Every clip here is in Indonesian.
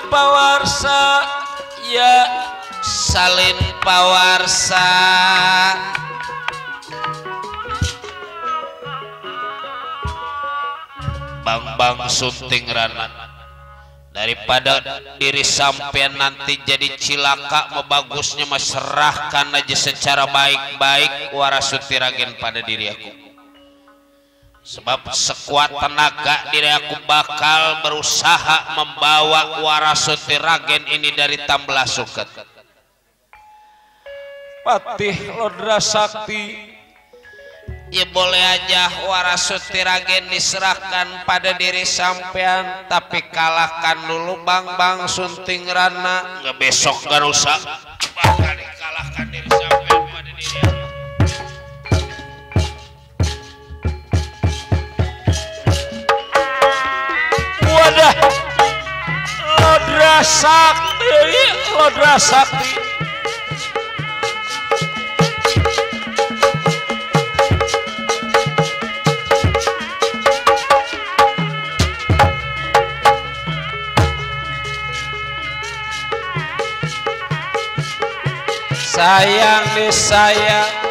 pawarsa ya salin pawarsa Bang Sunting Rana daripada diri sampean nanti jadi cilaka membagusnya maserahkan aja secara baik-baik Warasuti Ragen pada diri aku sebab sekuat tenaga diri aku bakal berusaha membawa Warasuti Ragen ini dari Tamblah Suket Patih Lodra Sakti ya boleh aja Warasuti Ragen diserahkan pada diri sampean tapi kalahkan dulu Bang Sunting Rana nggak besok gak usah bakal dikalahkan diri sampean pada diri wadah Lodra Sakti sayang disayang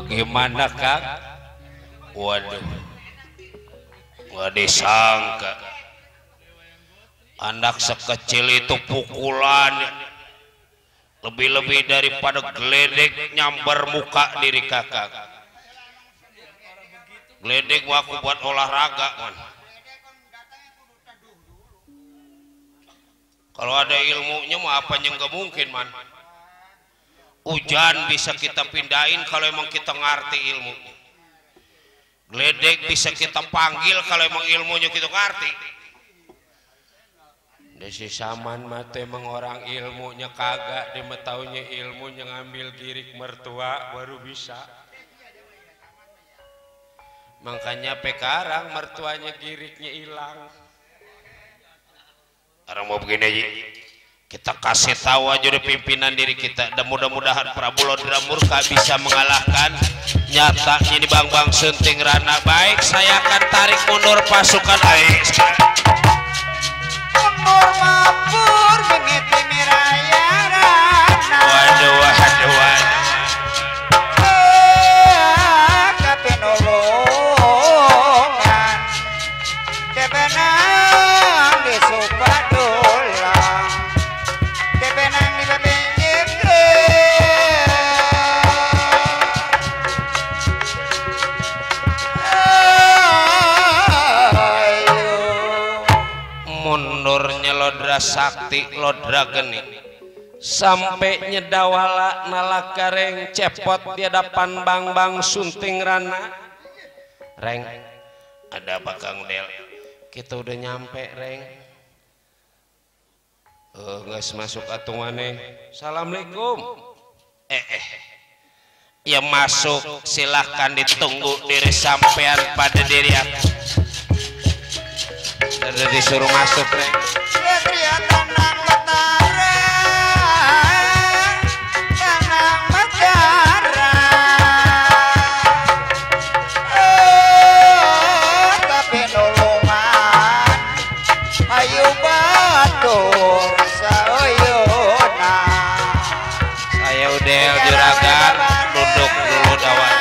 bagaimana Kang? Waduh, nggak disangka anak sekecil itu pukulan lebih-lebih daripada geledek nyambar muka diri kakak. Geledek aku buat olahraga man. Kalau ada ilmunya mah apa yang nggak mungkin man. Hujan bisa kita pindahin kalau emang kita ngerti ilmunya. Geledek bisa kita panggil kalau emang ilmunya kita ngerti. Desi saman mata emang orang ilmunya kagak, dia metaunya ilmunya ngambil girik mertua baru bisa. Makanya pekarang mertuanya giriknya hilang. Orang mau begini aja, kita kasih tahu aja di pimpinan diri kita, dan mudah-mudahan Prabu Lodra Murka bisa mengalahkan. Nyatanya ini Bang Sunting Rana. Baik, saya akan tarik mundur pasukan AIS. Mundur mapur begitu miraya rana. Waduh, waduh, waduh. Buddha Sakti Lodra Geni sampai nyedawala nalakareng cepot di hadapan bang sunting rana. Reng, ada apa Kang Del? Kita udah nyampe Reng. Nggak masuk atuh maneh. Assalamualaikum. Ya masuk, silahkan ditunggu diri sampean pada diri aku. Ada disuruh masuk Reng. Saya Udel Juragan, duduk dulu dawan.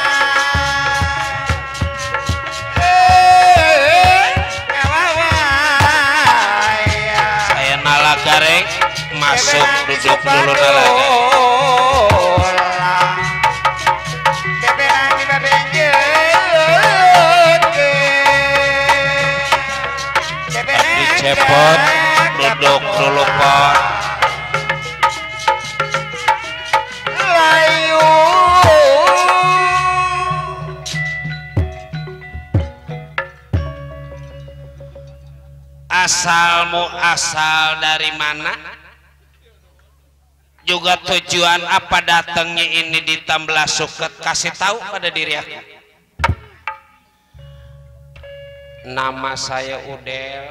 Saya Nalagareng, masuk duduk dulu Nalagareng. Dicepot, duduk dulu Pak. Asalmu asal dari mana? Juga tujuan apa datangnya ini di Tamblah Suket? Kasih tahu pada diri aku. Nama saya Udel.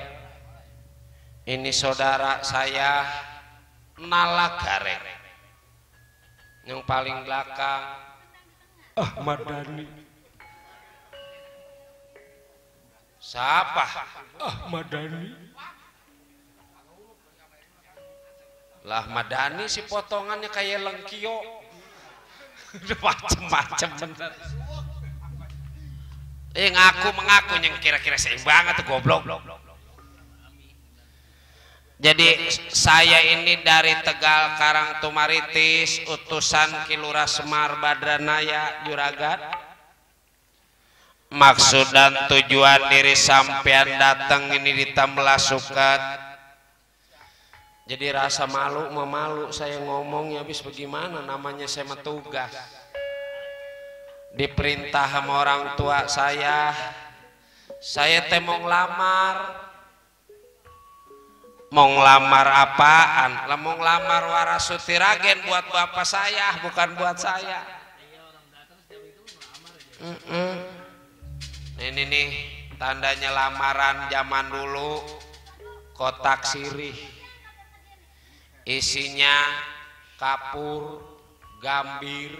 Ini saudara saya Nalagareng. Yang paling belakang Ahmad Dhani. Siapa? Ahmad Dhani. Lah Ahmad Dhani si potongannya kayak lengkio. Macem-macem bener. Mengaku yang kira-kira seimbang atau goblok. Jadi saya ini dari Tegal Karang Tumaritis, utusan Kilura Semar Badranaya Juragan. Maksud dan tujuan diri sampean datang ini di Tamblah Suket. Jadi rasa memalu saya ngomongnya, habis bagaimana, namanya saya tugas. Diperintah sama orang tua saya teh mau ngelamar apaan? Mau ngelamar Warasuti Ragen buat bapak saya, bukan buat saya. Ini nih tandanya lamaran zaman dulu, kotak sirih, isinya kapur, gambir,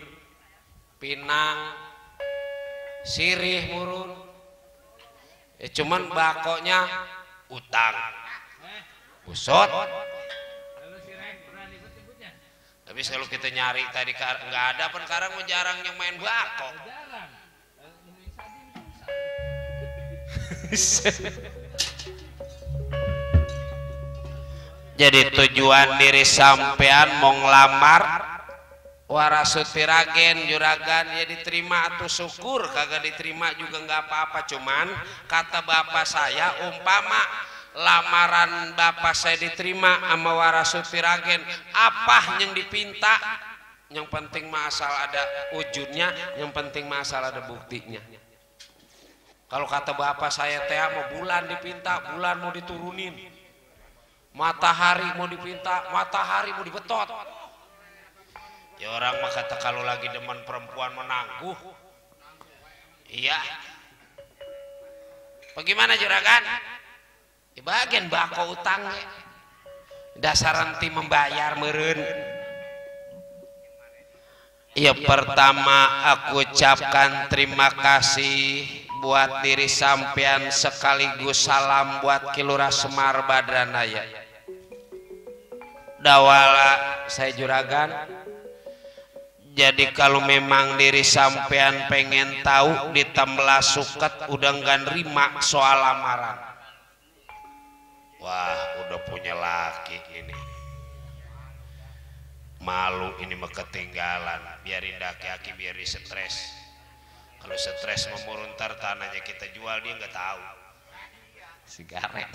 pinang, sirih murun. Cuman bakonya utang, usut. Tapi kalau kita nyari tadi nggak ada, pun sekarang jarang yang main bako. Jadi tujuan diri sampean mau ngelamar Warasuti Ragen Juragan, ya diterima atau syukur, kagak diterima juga nggak apa-apa. Cuman kata bapak saya, umpama lamaran bapak saya diterima sama Warasuti Ragen, apa yang dipinta? Yang penting mah asal ada wujudnya, yang penting mah asal ada buktinya. Kalau kata bapak saya teh mau bulan dipinta, bulan mau diturunin. Matahari mau dipinta, matahari mau dibetot. Ya orang mah kata kalau lagi demen perempuan menangguh. Iya. Bagaimana Juragan? Di bagian bako utangnya. Dasar nanti membayar meren. Ya pertama aku ucapkan terima kasih buat diri sampean, sekaligus salam buat Kilura Semar Badranaya. Dawala saya Juragan. Jadi kalau memang diri sampean pengen tahu di Tamblah Suket udah nggak nerima soal lamaran. Wah udah punya laki ini. Malu ini mah ketinggalan. Biarin daki-aki biar di stres. Kalau stres memurun ntar tanahnya kita jual dia nggak tahu. Sigaret.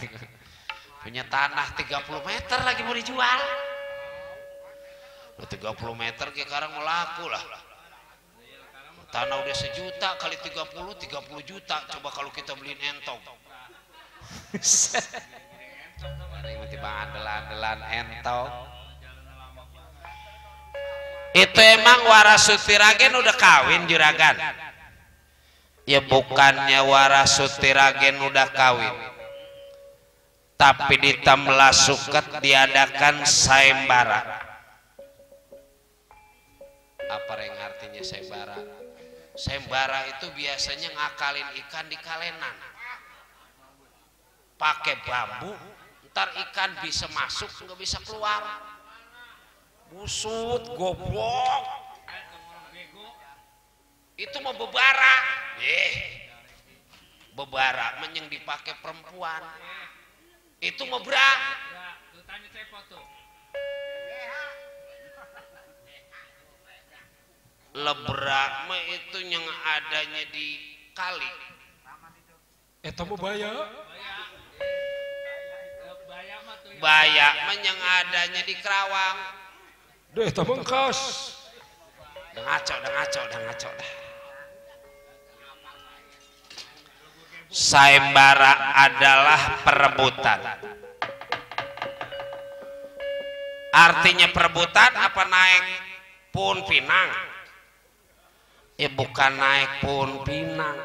punya tanah 30 meter lagi mau dijual. 30 meter ke sekarang mau laku lah. Tanah udah 1 juta kali 30 juta. Coba kalau kita beliin entong. Ini bang andelan entong. Itu emang Warasuti Ragen udah kawin juragan? Ya bukannya Warasuti Ragen udah kawin, tapi di Tambela Suket diadakan sayembara. Apa yang artinya sayembara? Sayembara itu biasanya ngakalin ikan di kalenan, pakai bambu, ntar ikan bisa masuk nggak bisa keluar, busut goblok. Itu mau bebara, bebara menyeng dipakai perempuan, itu mau berak. Lebrak mah itu yang adanya di kali. Eta mah baya. Baya mah yang adanya di Kerawang. Deh eta mah engkas. Udah ngaco dah. Sayembara adalah perebutan. Artinya perebutan apa naik pun pinang? Ya bukan naik pun pinang.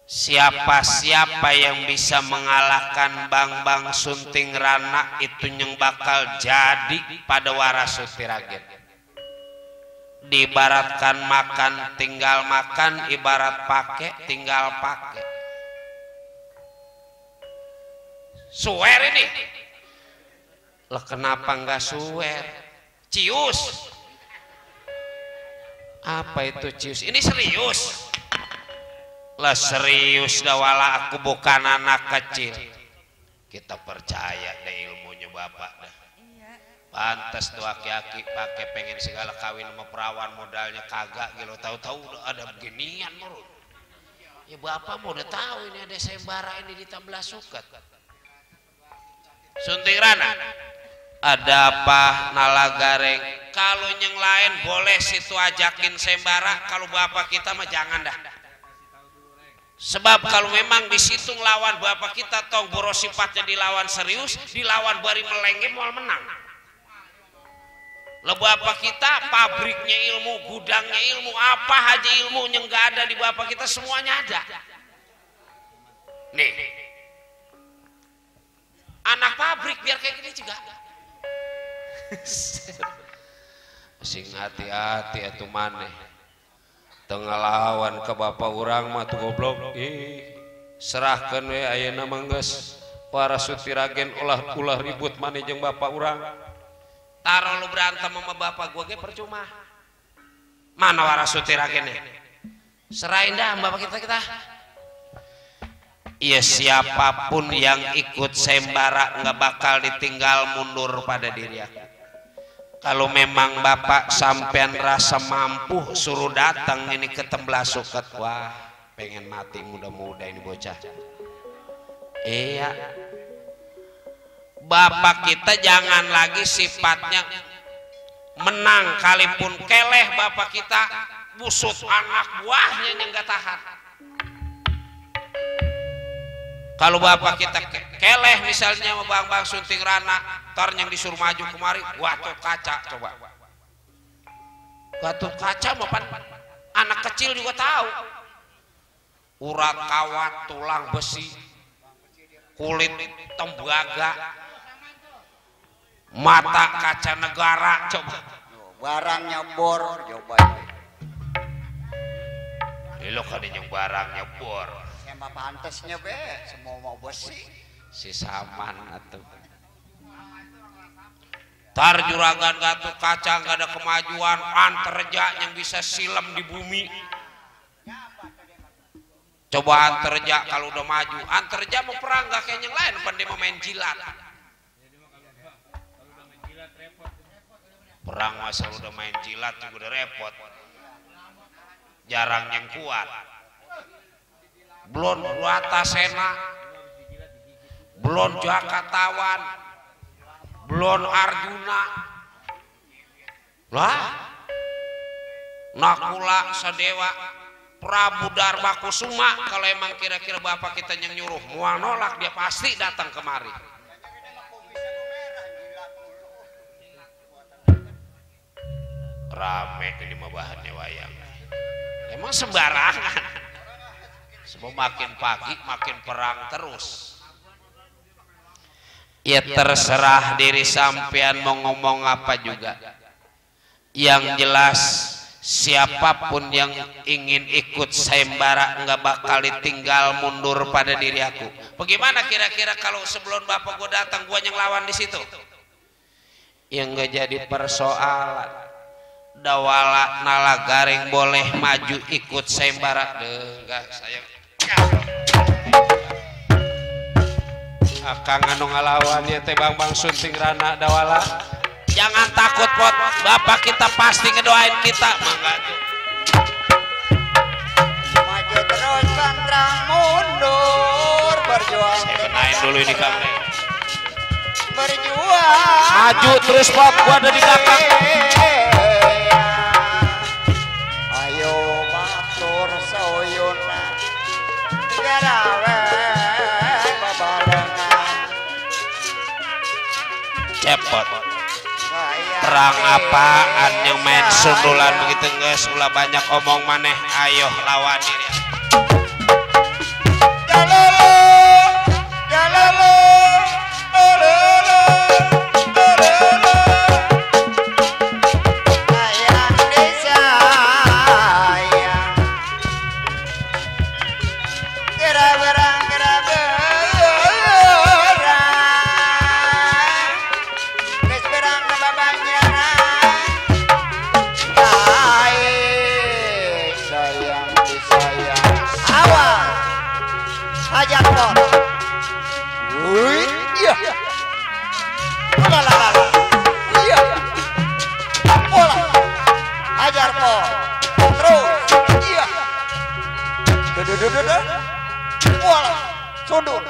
Siapa-siapa yang bisa mengalahkan Bang Sunting Rana itu yang bakal jadi pada Warasuti Ragen. Diibaratkan makan tinggal makan, ibarat pakai tinggal pakai. Suwer ini. Lah kenapa enggak suwer? Cius. Apa itu cius? Ini serius. Lah serius dah, wala aku bukan anak kecil. Kita percaya deh ilmunya bapak dah. Pantas tuh aki-aki pakai pengen segala kawin sama perawan, modalnya kagak gitu. Tahu-tahu udah ada beginian menurut. Ya bapak mau udah tahu ini ada sayembara ini di Tambela Suket. Sunting Rana. Ada apa Nalagareng? Kalau yang lain boleh situ ajakin sayembara, kalau bapak kita mah jangan dah. Sebab kalau memang di situ ngelawan bapak kita tong boros sifatnya dilawan serius, dilawan bari melengge mau menang. Lah bapak kita pabriknya ilmu, gudangnya ilmu, apa aja ilmu yang nggak ada di bapak kita semuanya ada. Nih, anak pabrik biar kayak gini juga. Sing hati-hati atuh maneh. Tengah lawan ke bapak urang mah tuh goblok. Serahkeun we ayeuna mah geus Warasuti Ragen ulah ribut maneh jeung bapak urang. Taruh lu berantem sama bapak gua ge percuma. Mana Warasuti Ragennya? Serahin dah bapak kita. Iya, siapapun yang ikut sayembara nggak bakal ditinggal mundur pada diri aku. Kalau memang bapak sampean rasa mampu, suruh datang ini ke Tambela Suket. Wah, pengen mati muda-muda ini bocah. Iya. Bapak kita jangan lagi sifatnya menang, kalipun keleh bapak kita busut anak buahnya yang gak tahan. Kalau bapak kita keleh misalnya sama Bang Sunting Rana, tar yang disuruh maju kemari, Gatot Kaca coba. Gatot Kaca mapan anak kecil juga tahu. Urat kawat, tulang besi, kulit tembaga, mata kaca negara, coba. Barangnya bor, coba. Lo kan yang barangnya bor. Sama pantesnya be, semua mau besi. Si saman atau. Tar juragan Gatot Kaca nggak ada kemajuan, Antarja yang bisa silam di bumi. Coba Antarja kalau udah maju, Antarja mau perang nggak kayak yang lain, pandai mau main jilat. Perang masa udah main jilat juga udah repot, jarang yang kuat. Belum Watasena belum Jakatawan, belum Arjuna, lah, Nakula Sadewa, Prabu Darma Kusuma. Kalau emang kira-kira bapak kita yang nyuruh mual nolak, dia pasti datang kemari. Rame ini mah bahannya wayang. Emang sembarangan. Semua makin pagi makin perang terus. Ya terserah diri sampean mau ngomong apa juga. Yang jelas siapapun yang ingin ikut sayembara nggak bakal ditinggal mundur pada diri aku. Bagaimana kira-kira kalau sebelum bapak gue datang gue yang lawan di situ? Yang nggak jadi persoalan. Dawala nala garing boleh maju ikut sayembara. Enggak saya. Akang anu ngalawan ya teh Bang Sunting Rana Dawala. Jangan takut pot, bapak kita pasti ngedoain kita. Mangga tuh. Maju terus pantang mundur berjuang. Saya benain dulu ini Kang. Berjuang. Maju terus pot, gua ada di belakang. Ayo matur soyuna garawe babarengan. Cepot. Perang apaan yang main sundulan begitu guys, ulah banyak omong maneh, ayo lawan diri. Jalalo, jalalo, ololo, ololo. Sayang disayang, geraberang geraberang, wis berang babanya. Sayang disayang, awas hajar pot. Wih, iya. Lalalala. Iya. Bola. Hajar pot. Terus. Iya. Dududududu. Bola. Sundul.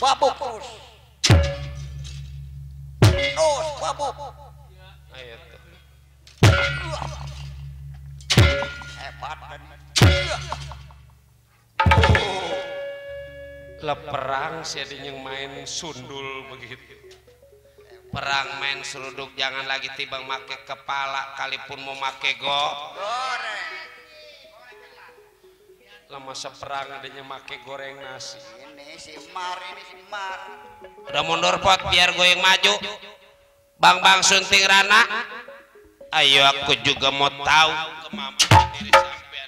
Babuk terus. Terus babuk. Ayo tuh. Hebat kan. Lah perang sih ada yang main sundul begitu. Perang main seruduk jangan lagi tibang make kepala, kalipun mau make Goreng. lah masa perang adanya make goreng nasi. Ini si Mar, ini si Mar. Udah mundur pot biar gue yang maju. Bang Sunting Rana. Ayo aku juga mau tahu kemampuan diri sampean.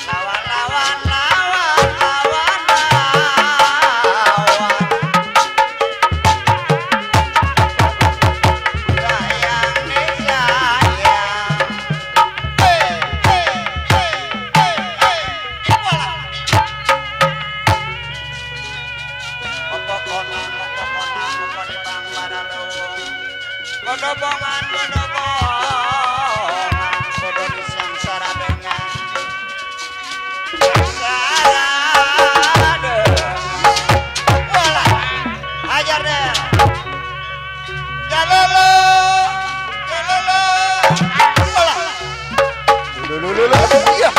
Lawan, lawan, lawan, lawan, lawan. Sayang disayang. Hey, hey, hey, hey, hey. Bola. Opokonan, opo di bang baralu. Godobongan, bodo di sangsara dengan. Bola, hajar deh. Jalolo, jalolo. Bola. Lulululu. Iya.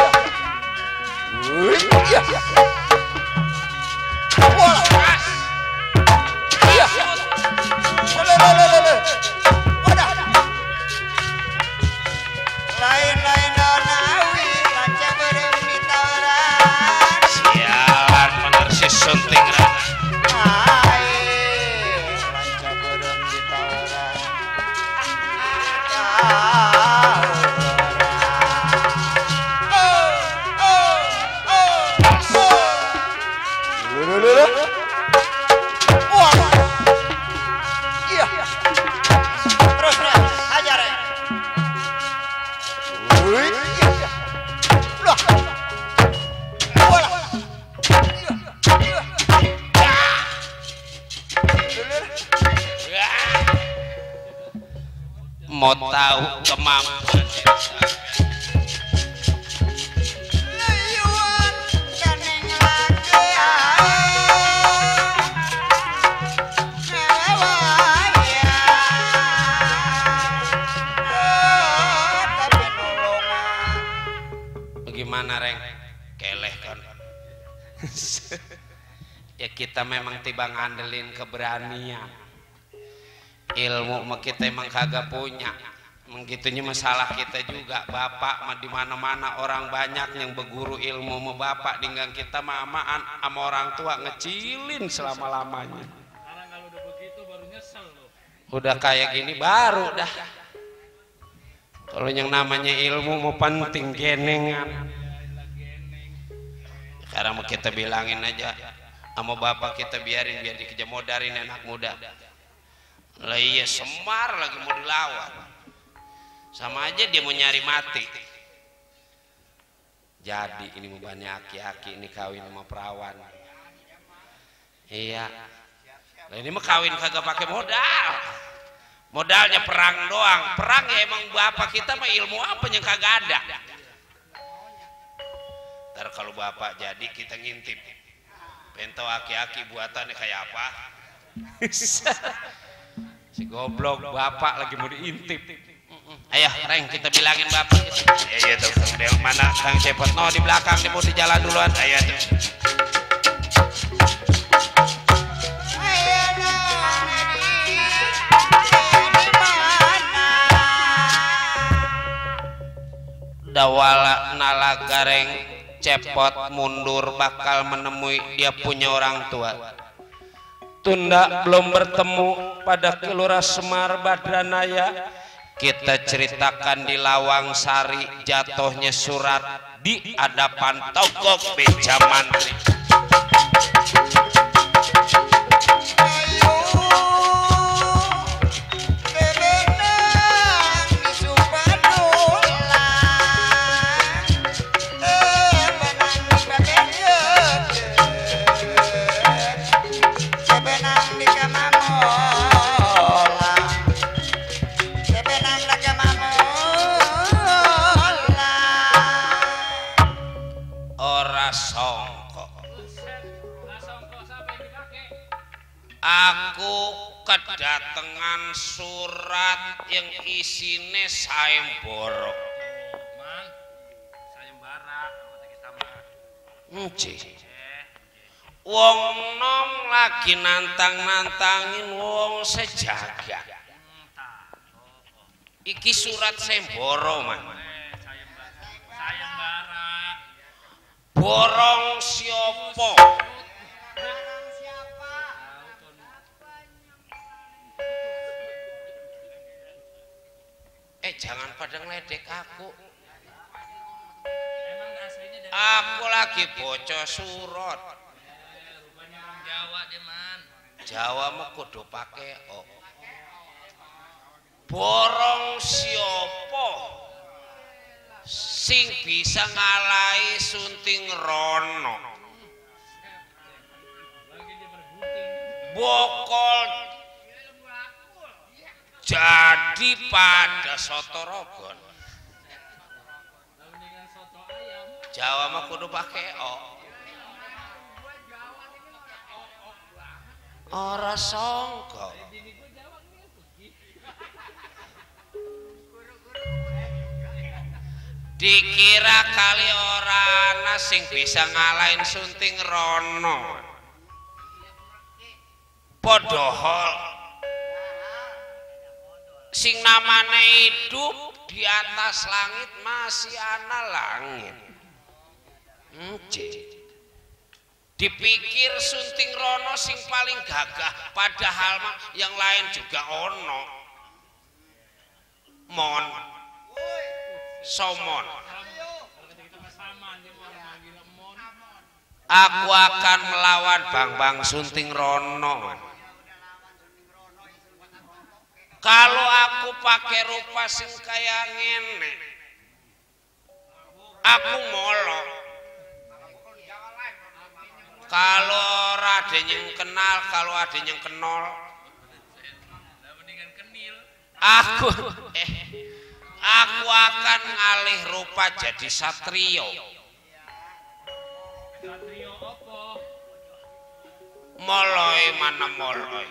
Iya. Bola. Iya. Lulululu. Udah. Lain-lain donawi, lancar berem di tauran. Sialan bener si Sunting Rana. Lancar berem di tauran. Iya. Terus hajar ya. Iya. Udah. Bola. Iya. Iya. Mau tahu kemampuan diri sampean. kita memang tiba ngandelin keberanian. Ilmu mah kita emang kagak punya. Begitunya masalah kita juga. Bapak mah di mana-mana orang banyak yang berguru ilmu sama bapak, dinggang kita mamaan sama orang tua ngecilin selama-lamanya. Karena kalau udah begitu baru nyesel loh. Udah kayak gini baru dah. Kalau yang namanya ilmu mau penting genengan. Sekarang mau kita bilangin aja sama bapak kita biarin biar dikejemodarin anak muda. Lah iya Semar lagi mau dilawan. Sama aja dia mau nyari mati. Jadi ini mau banyak aki-aki ini kawin sama perawan. Iya. Nah ini mah kawin kagak pakai modal. Modalnya perang doang. Perang ya emang bapak kita mah ilmu apa yang kagak ada. Ntar kalau bapak jadi kita ngintip. Pengen tahu aki-aki buatannya kayak apa. Si goblok bapak lagi mau diintip. Ayo Reng kita bilangin bapak gitu. Iya tuh Kang Del mana Kang Cepot no di belakang nih mau di jalan duluan. Ayo tuh. Dawala nalagareng Cepot mundur bakal menemui dia punya orang tua. Tunda belum bertemu pada Kelurahan Semar Badranaya. Kita ceritakan di Lawang Sari jatuhnya surat di hadapan Togok Beja Mantri. Aku kedatangan surat yang isine sayembara. Man, sayembara kita mah. Wong nom lagi nantang-nantangin wong sejagat. Iki surat sayembara, Man. Sayembara. Borong siopo? Jangan pada ngeledek aku. Aku lagi bocah surat. Rupanya orang Jawa deh Man. Jawa mah kudu pake o. Borong siopo sing bisa ngalahi Sunting Rono. Bokol jadi pada soto rogon. Jawa mah kudu pakai o. Ora sangka. Dikira kali ora ana sing bisa ngalahin Sunting Rono. Padahal sing namanya hidup di atas langit masih ana langit. Dipikir Sunting Rono sing paling gagah, padahal mah yang lain juga ono. Mon, somon. Aku akan melawan Bang Sunting Rono. Kalau aku pakai rupa sing kayak ngene, aku molok. Kalau ada yang kenal, kalau ada yang kenal, aku akan ngalih rupa jadi satrio. Satrio apa? Moloi mana moloi?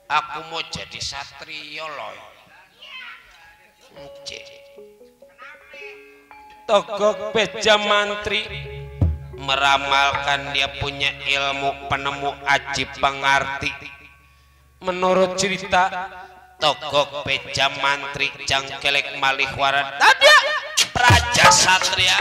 Aku mau jadi satrio loh. Togok Beja Mantri meramalkan dia punya ilmu penemu aji pengarti. Menurut cerita togok beja mantri jangkelek malih warat ada praja satria.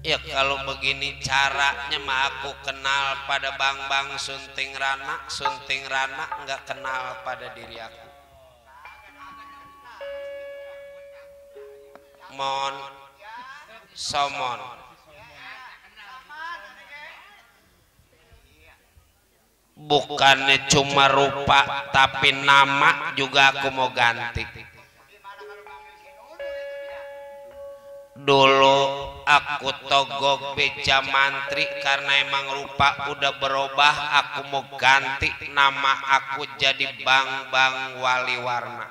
Ya kalau begini caranya mah aku kenal pada Bang Sunting Rana nggak kenal pada diri aku. Mon somon bukannya cuma rupa tapi nama juga aku mau ganti. Dulu aku togok beja mantri karena emang rupa udah berubah, aku mau ganti nama aku jadi Bang Wali Warna.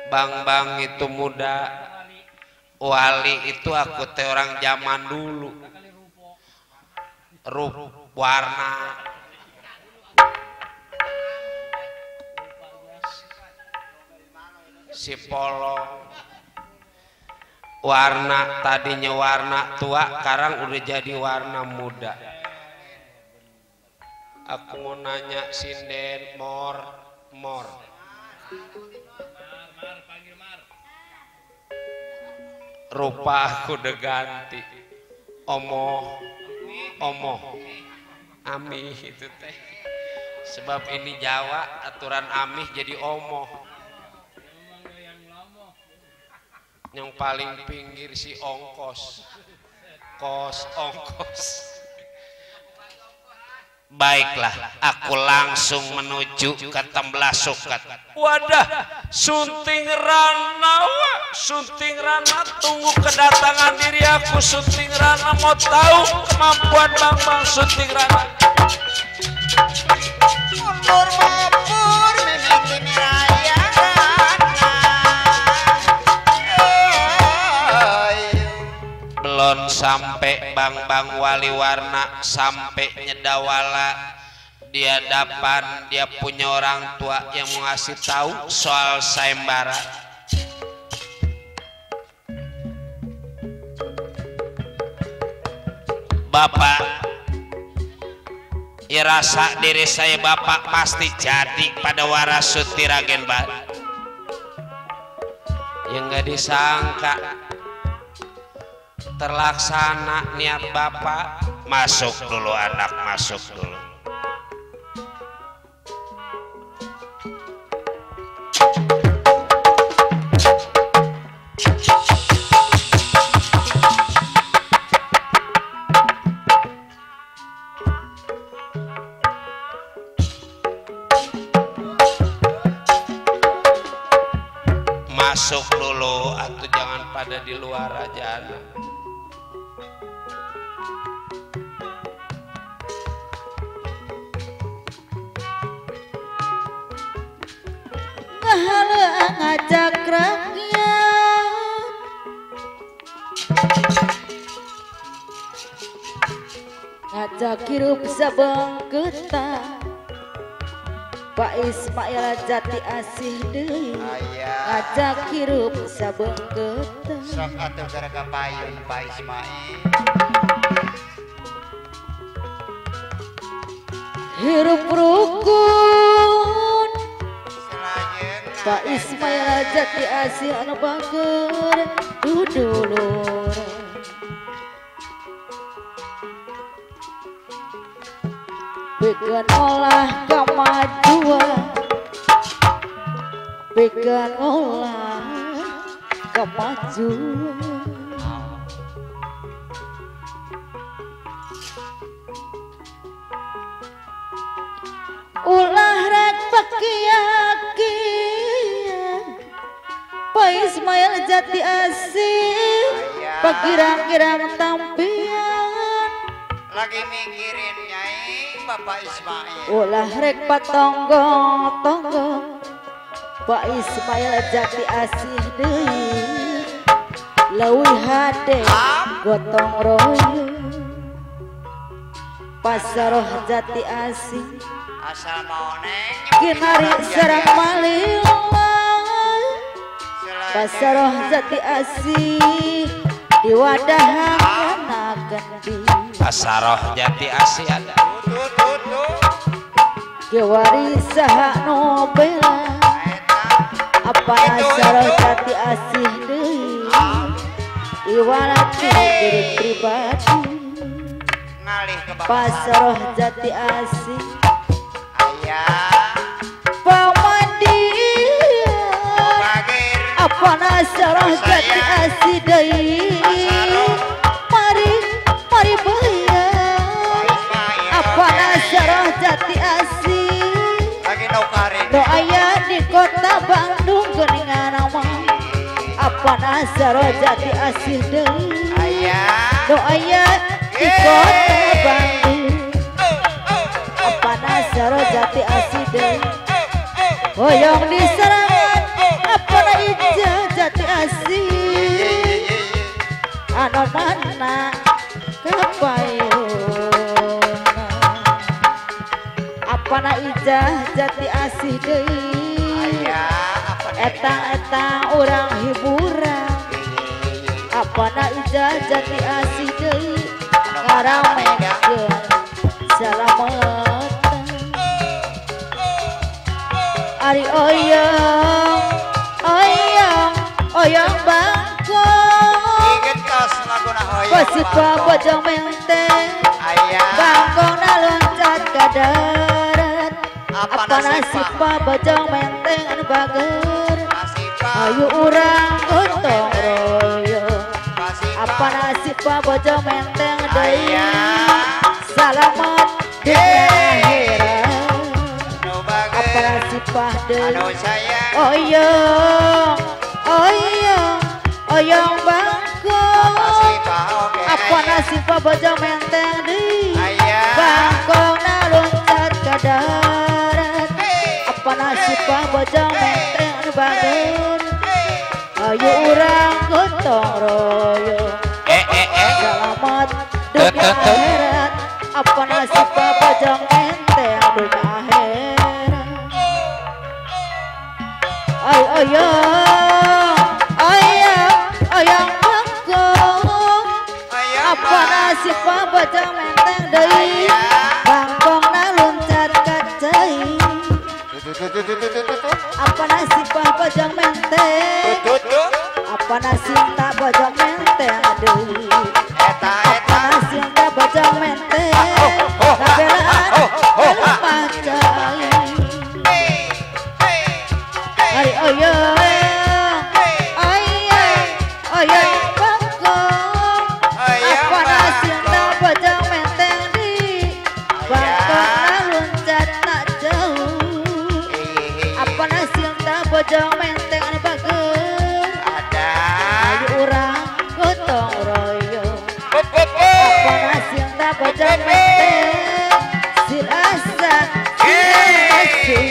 Bang itu muda, Wali itu aku teh orang zaman dulu. Warna si polong. Warna tadinya warna tua, sekarang udah jadi warna muda. Aku mau nanya sinden mor. Rupa aku udah ganti. Omo, Amih itu teh. Sebab ini Jawa, aturan Amih jadi omo. Yang paling pinggir si ongkos Baiklah, aku langsung menuju ke Temblasukat. Wadah, Sunting Rana, tunggu kedatangan diri aku. Sunting Rana mau tahu kemampuan Bang Sunting Rana. Mundur mabur mimikin raya. Belum sampai Bang Wali Warna sampai Nyedawala dia punya orang tua yang mau ngasih tahu soal sayembara. Bapak, ya rasa diri saya bapak pasti jadi pada Warasuti Ragen Bat. Yang nggak disangka terlaksana niat bapak. Masuk dulu anak, masuk dulu. Masuk dulu atau jangan pada di luar aja anak. Ngajak rakyat ngajak hirup sabengketan Pak Ismail jati asih deui ngajak hirup sabengketan Sok atuh gara payun Pak Ismail. hirup rukun Pak Ismail jati asih anu bager dudulur bikin olah kemajuan bikin olah kemajuan ulah rek pekiyakian Pak Ismail jati asih pagirang-girang tampian Lagi mikirin Nyai Bapak Ismail. ulah rek patonggo tonggo Pak Ismail jati asih deui leuwih hade gotong royong pasaroh jati asih Asal mau neng. kinari sareng malih pasaroh jati asih di wadahanakeun di Pasaroh jati asih ada gewari saha nobela apa saroh jati asih deui iwalati diri pribadi Ngalih ke Bapak pasaroh jati asih Ayah. pamandian Bagir. apa saroh jati asih deui mari mari bayar apa saroh jati asih Lagi nukarin. doaya di kota Bandung geningan nama apa saroh jati asih deui Ayah. doaya di kota Bandung apa saroh jati asih deui hoyong di serangan apa ija jati asih anonana kapayuna apana ijah jati asih deui Ayah. Apa nih? eta urang hiburan apana ijah jati asih deui ngaramekeun salametan ari oyong oyong oyong bangkong Ingat kos laguna hoyong. Pasipa bojong menteng Ayah. bangkongna loncat ka darat Apa apa nasipa bojong menteng anu bager Nasipa. ayo urang gotong royong apa nasipa bojong menteng deui Ayah. salamet di akhirat Nu apa bagir. nasipa deui Anu sayang. oyong oyong oyong bangkong Nasipa oke. apa nasipa bojong menteng deui Ayah. bangkongna loncat ka darat apa nasipa bojong menteng anu bager ayo urang gotong royong selamat dunia akhirat apa nasipa bojong menteng dunia akhirat ay oyong oyong oyong bangkong Ayah. apa nasipa bojong menteng deui bangkongna loncat ka cai apa nasipa bojong menteng apa nasinta bojong menteng deui Eta apa nasinta bojong menteng kabelaan lemah cai ari oyong oyong oyong bangkong apa nasinta bojong menteng di bangkongna loncat tak jauh apa nasinta bojong menteng anu bager ayo urang gotong royong apa nasinta bojong menteng silasa silasi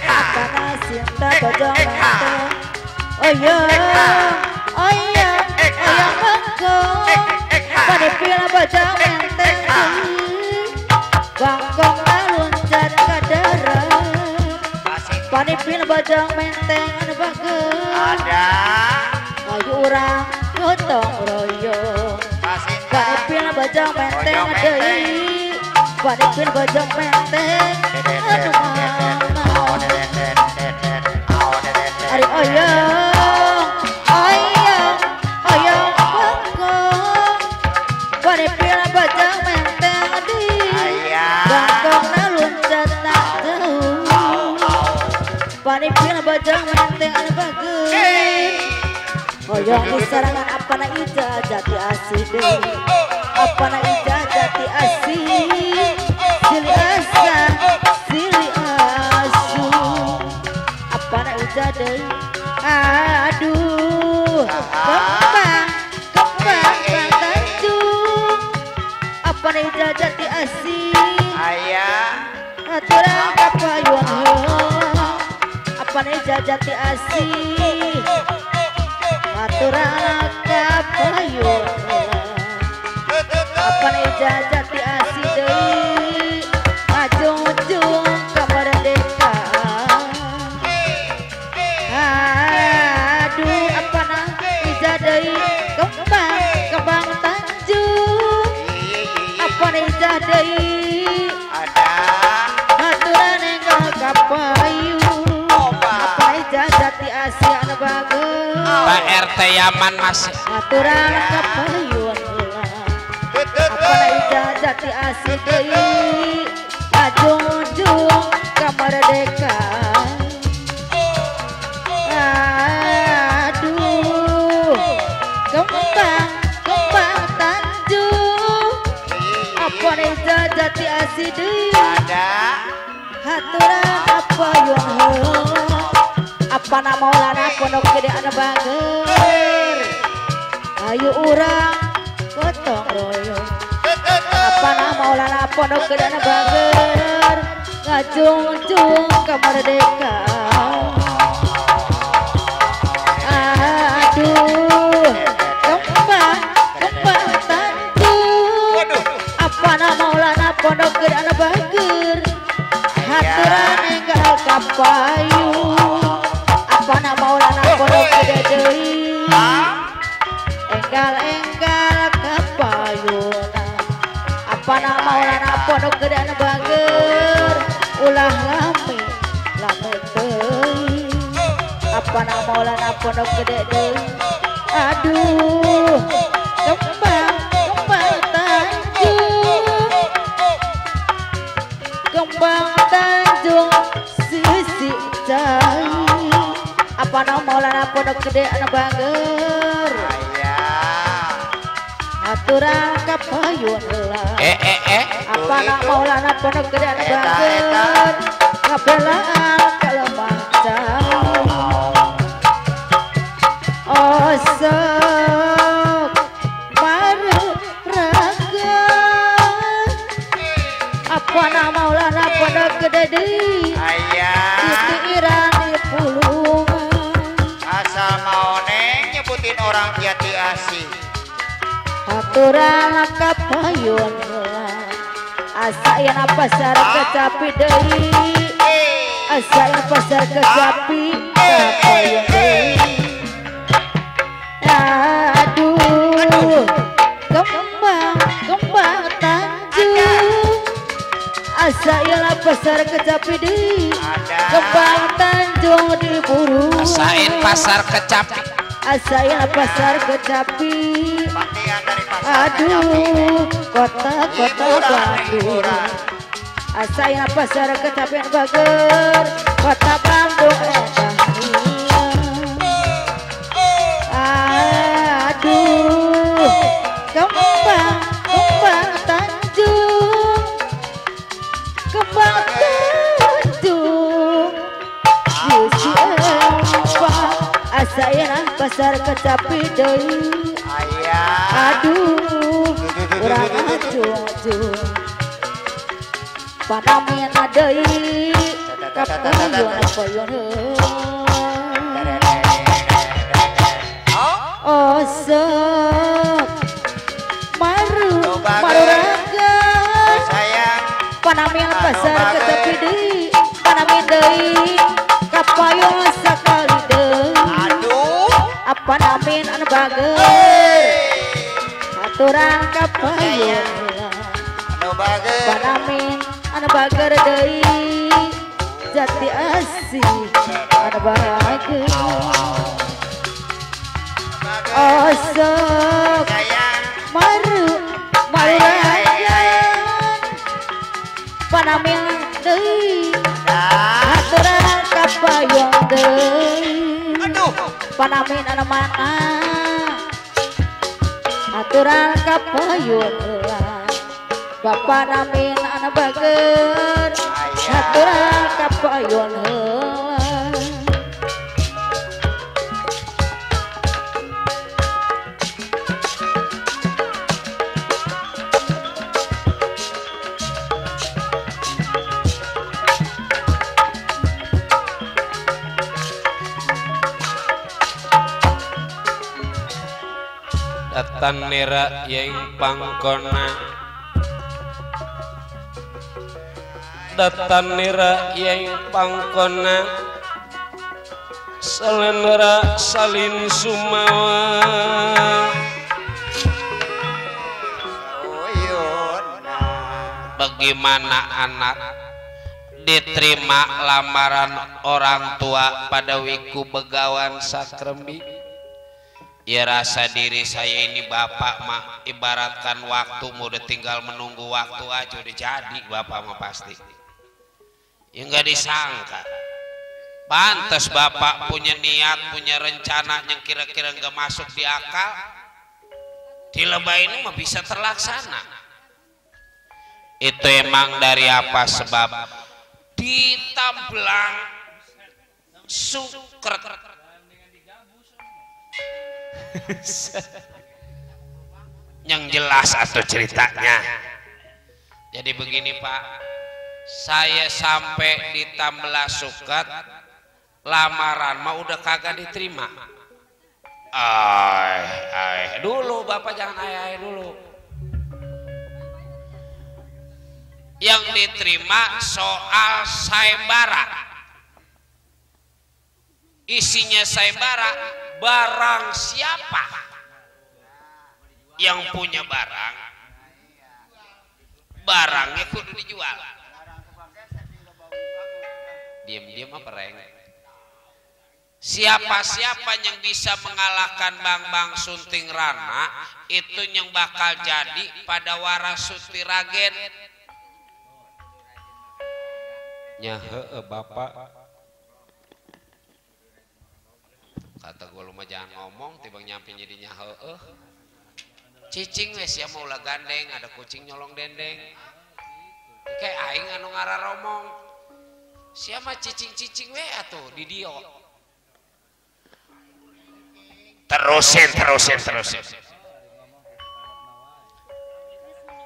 apa nasinta bojong menteng oyong oyong oyong bangkong panipila bojong menteng bangkongna loncat ka darat panipil bojong menteng anu bager ayo urang gotong royong panipil bojong menteng deui panipil bojong menteng anu maot ari oyong oyong oyong bangkong panipil bojong menteng deui bangkongna loncat tak jauh panipil bojong menteng anu bager hoyong di sarangan apana ija jati asih deui apana ija jati asih silih asa silih asu apana ija deui aduh kembang kembang Tanjung apana ija jati asih Ija Jati Asih aturan kapayun apa Ija Jati Asih deui ngajung-jung ka merdeka aduh apa nah Ija deui kembang Tanjung apa Ija deui ada aturan enggal kapayun apa Ija Jati Asih anu bagus Pak RT Yaman masih aturan kapayun apa Ija Jati Asih deui ajung-jung ka merdeka aduh kembang Tanjung apa Ija Jati Asih deui ada aturan kapayun apa nama Maulana Pondok Gede anu bager ayo urang gotong royong apa nama Maulana Pondok Gede anu bager ngajung-jung ka merdeka aduh kembang Tanjung apa nama Maulana Pondok Gede anu bager aturan enggal kapayun apa nama Maulana Pondok Gede deui enggal kapayun apa nama Maulana Pondok Gede anu bager ulah lami deui apa nama Maulana Pondok Gede deui aduh kembang Tanjung sisi cai apa nama Maulana Pondok Gede anu bager aturan kapayun heula apa nama Maulana Pondok Gede anu bager ngabelaan kalemah cai osok maruraga apa nama Maulana Pondok Gede deui Siti Irani Pulungan asal mau neng nyebutin orang Jati Asih aturan kapayun asa yana pasar kecapi deui asa yana pasar kecapi kapayun deui aduh kembang Tanjung asa yana pasar kecapi deui kembang Tanjung diburu asain pasar kecapi asain pasar kecapi Paktian dari pasar aduh kota Bandung asain pasar kecapi bager kota Bandung aduh kembang Tanjung sisi empang asain pasar kecapi deui aduh urang ajung-jung panamina deui kapayun osok maruraga panamin pasar kecapi deui panamin deui kapayun sakali deui apa namin anu bager aturan kapayun panamin anu bager deui Jati Asih anu bager osok maruragan panamin deui aturan kapayun deui panamin anu mana aturan kapayun Bapak namin anu bager aturan kapayun Datan nira yang pangkona datan nira yang pangkona salenera salin sumawa bagaimana anak diterima lamaran orang tua pada wiku begawan sakrembi. Ya rasa diri saya ini bapak mah ibaratkan waktu udah tinggal menunggu waktu aja udah jadi bapak mah pasti. Ya nggak disangka. Pantas bapak punya niat, punya rencana yang kira-kira nggak masuk di akal. Di lebah ini mah bisa terlaksana. Itu emang dari apa sebab? Ditamblang suker. Yang jelas atau ceritanya. Jadi begini Pak, saya sampai di Tambela Sukat lamaran mah udah kagak diterima. Dulu Bapak jangan ay dulu. Yang diterima soal sayembara. Isinya sayembara, barang siapa yang punya barang, barangnya kudu dijual. Diam-diam apa reng? Siapa-siapa yang bisa mengalahkan Bang Sunting Rana itu yang bakal jadi pada Warasuti Ragen. Nyahe Bapak. Kata gue lu mah jangan ngomong tibang nyampe jadinya heeh. Cicing wes ya mau lah gandeng, ada kucing nyolong dendeng. Kayak aing anu ngararomong. Siapa cicing-cicing we atuh di dio. Terusin.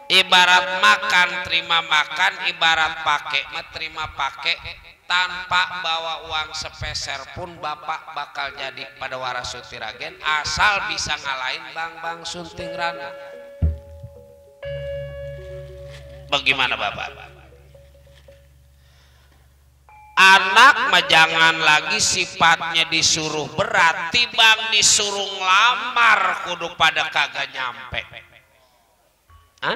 Ibarat makan terima makan, ibarat pakai terima pakai, tanpa bawa uang sepeser pun bapak bakal jadi pada Warasuti Ragen asal bisa ngalahin Bang Sunting Rana. Bagaimana bapak? Anak mah jangan lagi sifatnya disuruh berat, tibang disuruh ngelamar kudu pada kagak nyampe. Hah?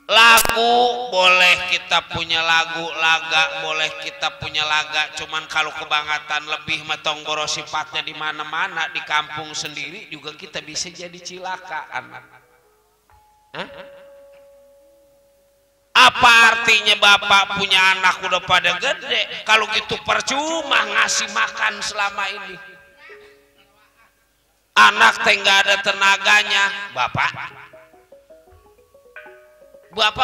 Lagu boleh kita punya lagu, laga boleh kita punya laga, cuman kalau kebangetan lebih metong boros sifatnya di mana-mana di kampung sendiri juga kita bisa jadi cilakaan. Hah? Apa artinya bapak punya anak udah pada gede kalau gitu percuma ngasih makan selama ini. Anak teh nggak ada tenaganya, bapak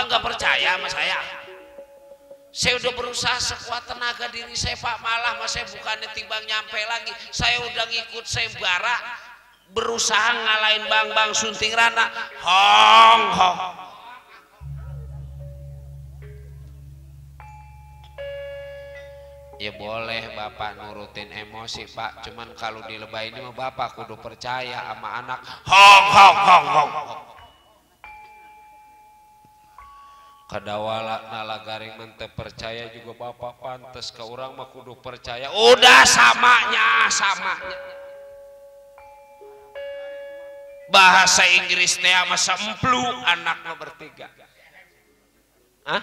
nggak percaya sama saya. Saya udah berusaha sekuat tenaga diri saya Pak, malah mas saya bukannya timbang nyampe lagi. Saya udah ngikut sayembara, berusaha ngalahin Bang Sunting Rana. Hong. Ya boleh bapak nurutin emosi Pak, cuman kalau di lebah ini mah bapak kudu percaya sama anak. Hong. Kadawala nalagaring mente percaya juga bapak pantes ke orang mah kudu percaya. Udah samanya. Bahasa Inggris teh ama semplu anak mah bertiga. Hah?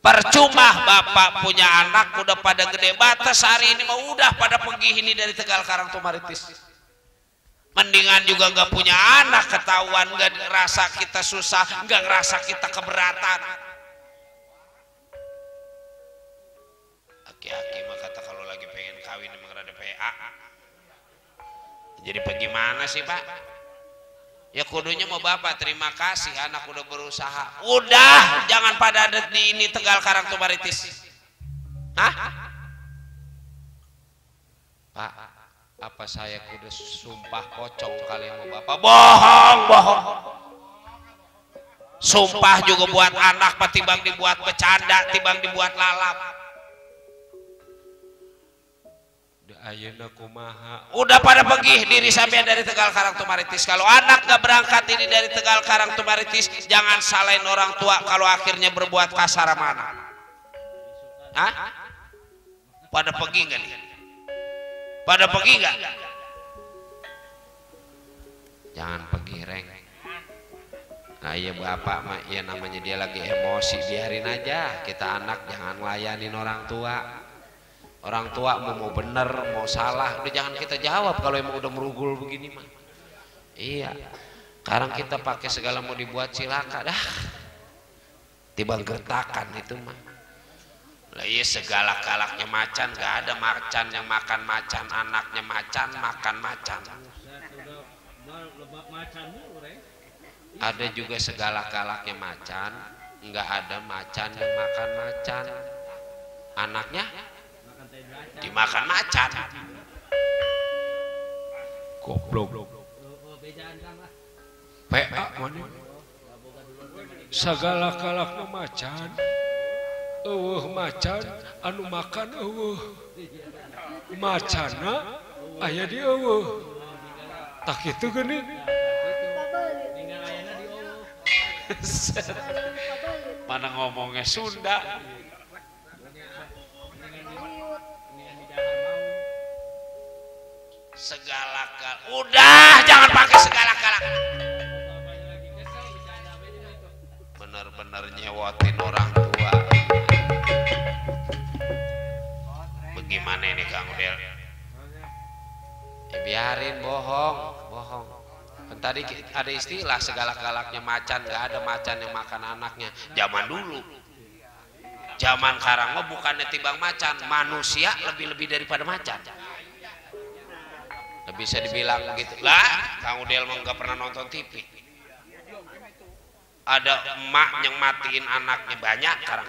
Percuma bapak punya anak udah pada gede, batas hari ini mah udah pada pergi ini dari Tegal Karang Tumaritis. Mendingan juga nggak punya anak, ketahuan nggak ngerasa kita susah, nggak ngerasa kita keberatan. Aki-aki mah kata kalau lagi pengen kawin emang rada PA. Jadi bagaimana sih Pak? Ya kudunya mau bapak terima kasih anak udah berusaha. Udah jangan pada ada di ini Tegal Karang Tumaritis. Hah? Pak, apa saya kudu sumpah pocong kali mau bapak? Bohong. Sumpah juga buat anak timbang dibuat bercanda, timbang dibuat lalap. Udah ayeuna kumaha. Udah pada pergi diri sampean dari Tegal Karang Tumaritis. Kalau anak gak berangkat ini dari Tegal Karang Tumaritis, jangan salahin orang tua kalau akhirnya berbuat kasar mana. Hah? Pada pergi nggak nih? Pada pergi nggak? Jangan pergi, Reng. Nah iya bapak mah, ya namanya dia lagi emosi, biarin aja. Kita anak jangan ngelayanin orang tua. Orang tua mau bener mau salah udah jangan kita jawab kalau emang udah merugul begini mah. Iya, sekarang kita pakai segala mau dibuat cilaka dah, tiba gertakan itu mah. Lah iya segala galaknya macan, gak ada macan yang makan macan, anaknya macan makan macan. Ada juga segala galaknya macan, nggak ada macan yang makan macan, anaknya dimakan macan. Goblok. PA mana? Segala kalakna macan. Macan anu makan macana aya di tak itu gini. Mana ngomongnya Sunda. Segala galak. Udah jangan pakai segala galak. Bener-bener nyewotin orang tua. Bagaimana ini Kang Udel? Ya, biarin bohong. Kan tadi ada istilah segala galaknya macan, nggak ada macan yang makan anaknya. Zaman dulu. Zaman sekarang mah bukannya timbang macan, manusia lebih daripada macan. Bisa dibilang gitu lah. Kang Udel mah nggak pernah nonton TV. Ada emak yang matiin anaknya banyak sekarang,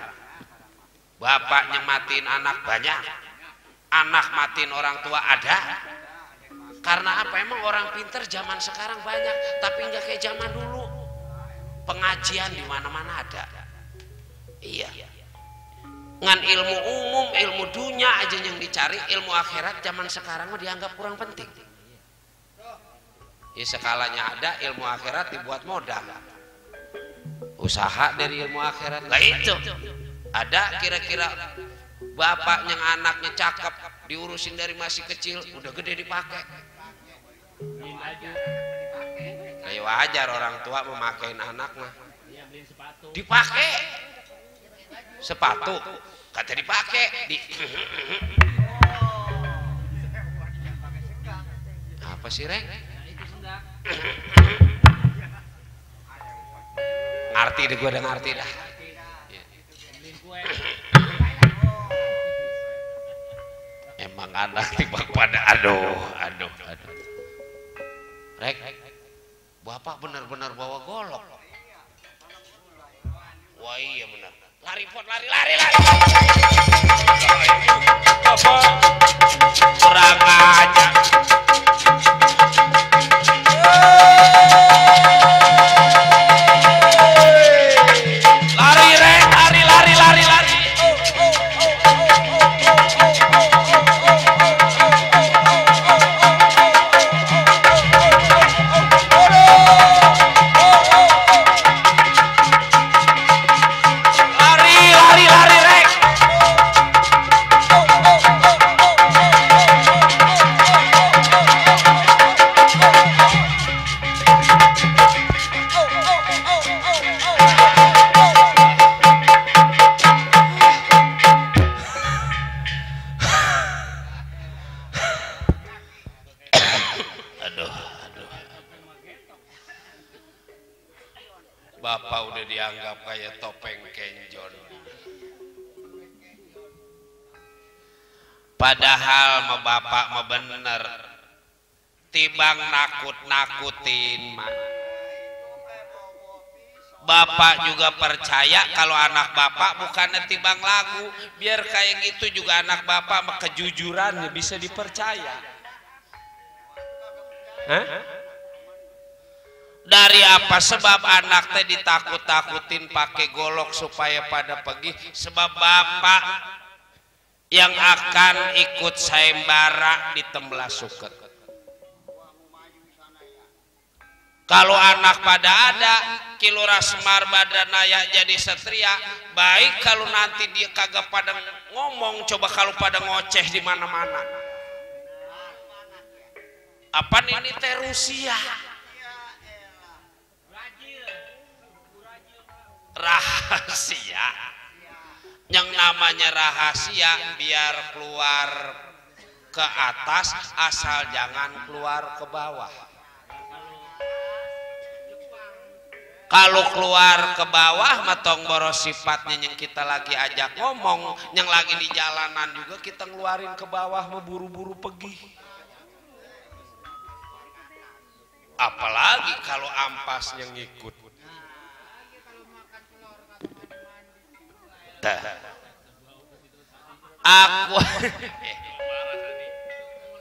bapak yang matiin anak banyak, anak matiin orang tua ada. Karena apa? Emang orang pinter zaman sekarang banyak, tapi nggak kayak zaman dulu. Pengajian di mana-mana ada. Iya. Ngan ilmu umum, ilmu dunia aja yang dicari, ilmu akhirat zaman sekarang mah dianggap kurang penting. Ya skalanya ada, ilmu akhirat dibuat modal. Usaha dari ilmu akhirat. Lah itu. Ada kira-kira bapak yang anaknya cakep, diurusin dari masih kecil, udah gede dipakai. Kayak wajar orang tua memakai anak mah. Dipakai. Sepatu kata dipakai di apa sih Reng? Ngerti deh, gue udah ngerti dah. Emang anak tiba pada aduh. Rek, bapak benar-benar bawa golok. Wah iya benar. Lari pot, lari. Bapak kurang aja. Lari Rek, lari. Bapak udah dianggap kayak topeng kenjon. Padahal mah bapak mah bener. Timbang nakut-nakutin mah. Bapak juga percaya kalau anak bapak bukannya timbang lagu. Biar kayak gitu juga anak bapak mah kejujurannya bisa dipercaya. Hah? Dari apa sebab anak teh ditakut-takutin pakai golok supaya pada pergi, sebab bapak yang akan ikut sayembara di Temblah Suket. Kalau anak pada ada Kilura Semar Badranaya jadi satria, baik kalau nanti dia kagak pada ngomong, coba kalau pada ngoceh di mana-mana. Apa ini teh Rusia? Rahasia. Yang namanya rahasia biar keluar ke atas, asal jangan keluar ke bawah. Kalau keluar ke bawah matong boros sifatnya yang kita lagi ajak ngomong, yang lagi di jalanan juga kita ngeluarin ke bawah mau buru-buru pergi. Apalagi kalau ampasnya ngikut.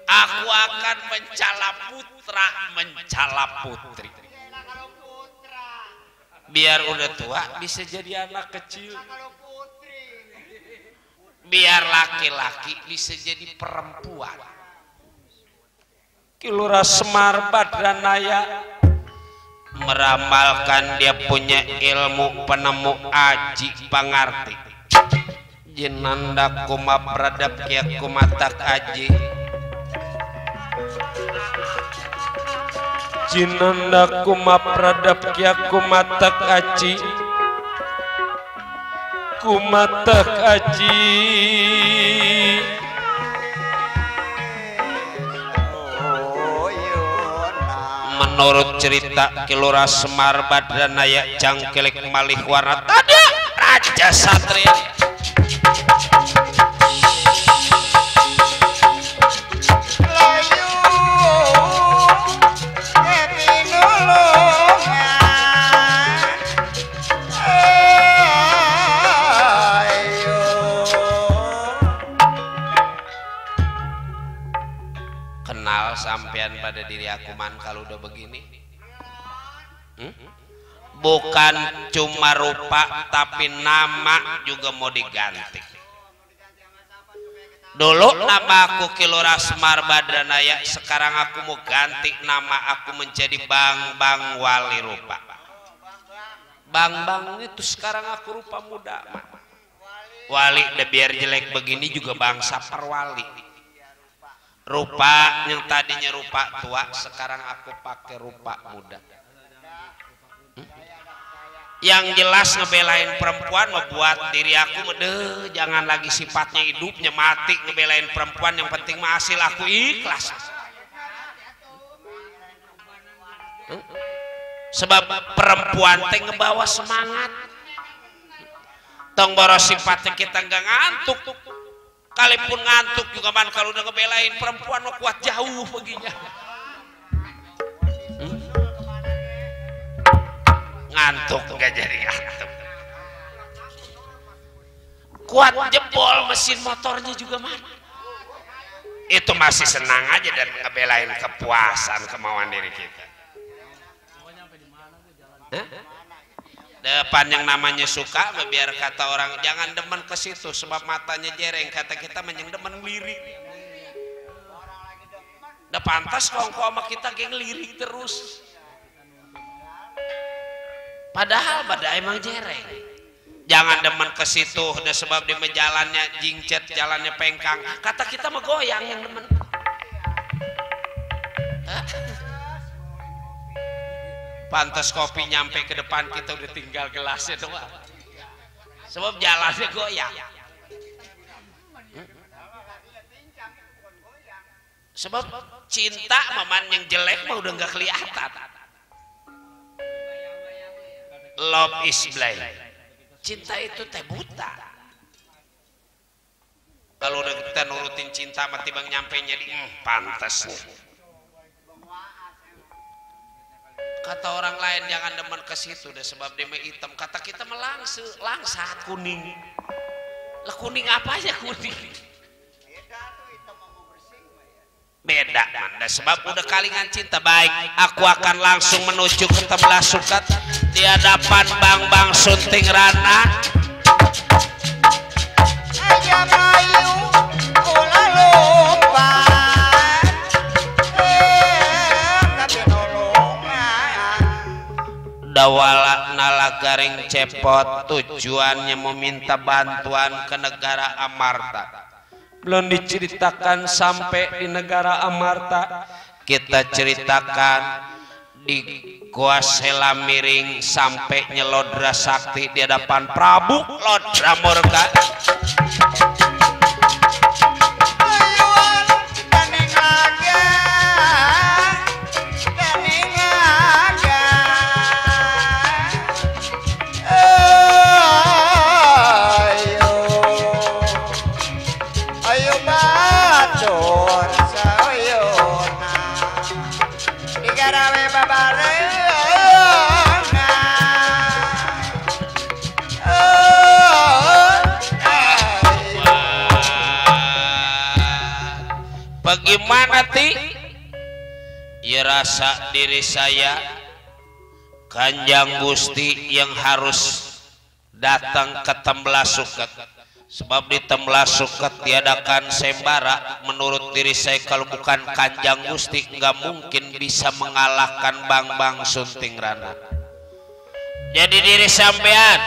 Aku akan mencala putra mencala putri. Biar udah tua bisa jadi anak kecil. Biar laki-laki bisa jadi perempuan. Kilura Semar Badranaya meramalkan dia punya ilmu penemu aji pangarti. Jenanda kuma pradap kia kumatak aji. Jinanda kuma pradap kia kumatak aji. Kumatak aji. Menurut cerita Kilura Semar Badranaya cangkelek malih warna tadi raja satria. Sampean pada diri aku man kalau udah begini, bukan cuma rupa tapi nama juga mau diganti. Dulu nama aku Kilura Semar Badranaya, sekarang aku mau ganti nama aku menjadi Bang Bang Wali Rupa. Bang Bang itu sekarang aku rupa muda man. Wali udah biar jelek begini juga bangsa perwali. Rupa yang tadinya rupa tua sekarang aku pakai rupa muda. Yang jelas ngebelain perempuan membuat diri aku jangan lagi sifatnya hidupnya mati ngebelain perempuan, yang penting mah hasil aku ikhlas. Sebab perempuan teh ngebawa semangat. Tong boros sifatnya kita nggak ngantuk. Kalipun ngantuk juga man kalau udah ngebelain perempuan mau kuat jauh baginya. Ngantuk nggak jadi ngantuk. Kuat jebol mesin motornya juga man. Itu masih senang aja dan ngebelain kepuasan kemauan diri kita. Depan yang namanya suka, biar kata orang jangan demen ke situ sebab matanya jereng, kata kita yang demen lirik. Udah pantas kongko sama kita geng lirik terus. Padahal pada emang jereng. Jangan demen ke situ, udah sebab di jalannya jingcet, jalannya pengkang. Kata kita mah goyang yang demen. Pantas kopi nyampe ke depan kita udah tinggal gelasnya doang. Sebab jalannya goyang. Sebab cinta maman yang jelek mah udah nggak kelihatan. Love is blind. Cinta itu teh buta. Kalau udah kita nurutin cinta mati bang nyampe nyadi pantas. Kata orang lain jangan demen ke situ deh sebab dia hitam. Kata kita langsat kuning. Lah kuning apa aja kuning? Beda man. Sebab udah kalingan cinta baik. Aku akan langsung menuju ke Temblah Suket di hadapan Bang Bang Sunting Rana. Ayo Melayu. bawala nala garing cepot tujuannya meminta bantuan ke negara Amarta. Belum diceritakan sampai di negara Amarta, kita ceritakan di Gua Selamiring sampai nyelodra sakti di hadapan Prabu Lodra Murka. Bagaimana ti? Ya rasa diri saya Kanjeng Gusti yang harus datang ke Tembla Suket. Sebab di Tembla Suket tiadakan sembara. Menurut diri saya kalau bukan Kanjeng Gusti nggak mungkin bisa mengalahkan Bang Sunting Rana. Jadi diri sampean,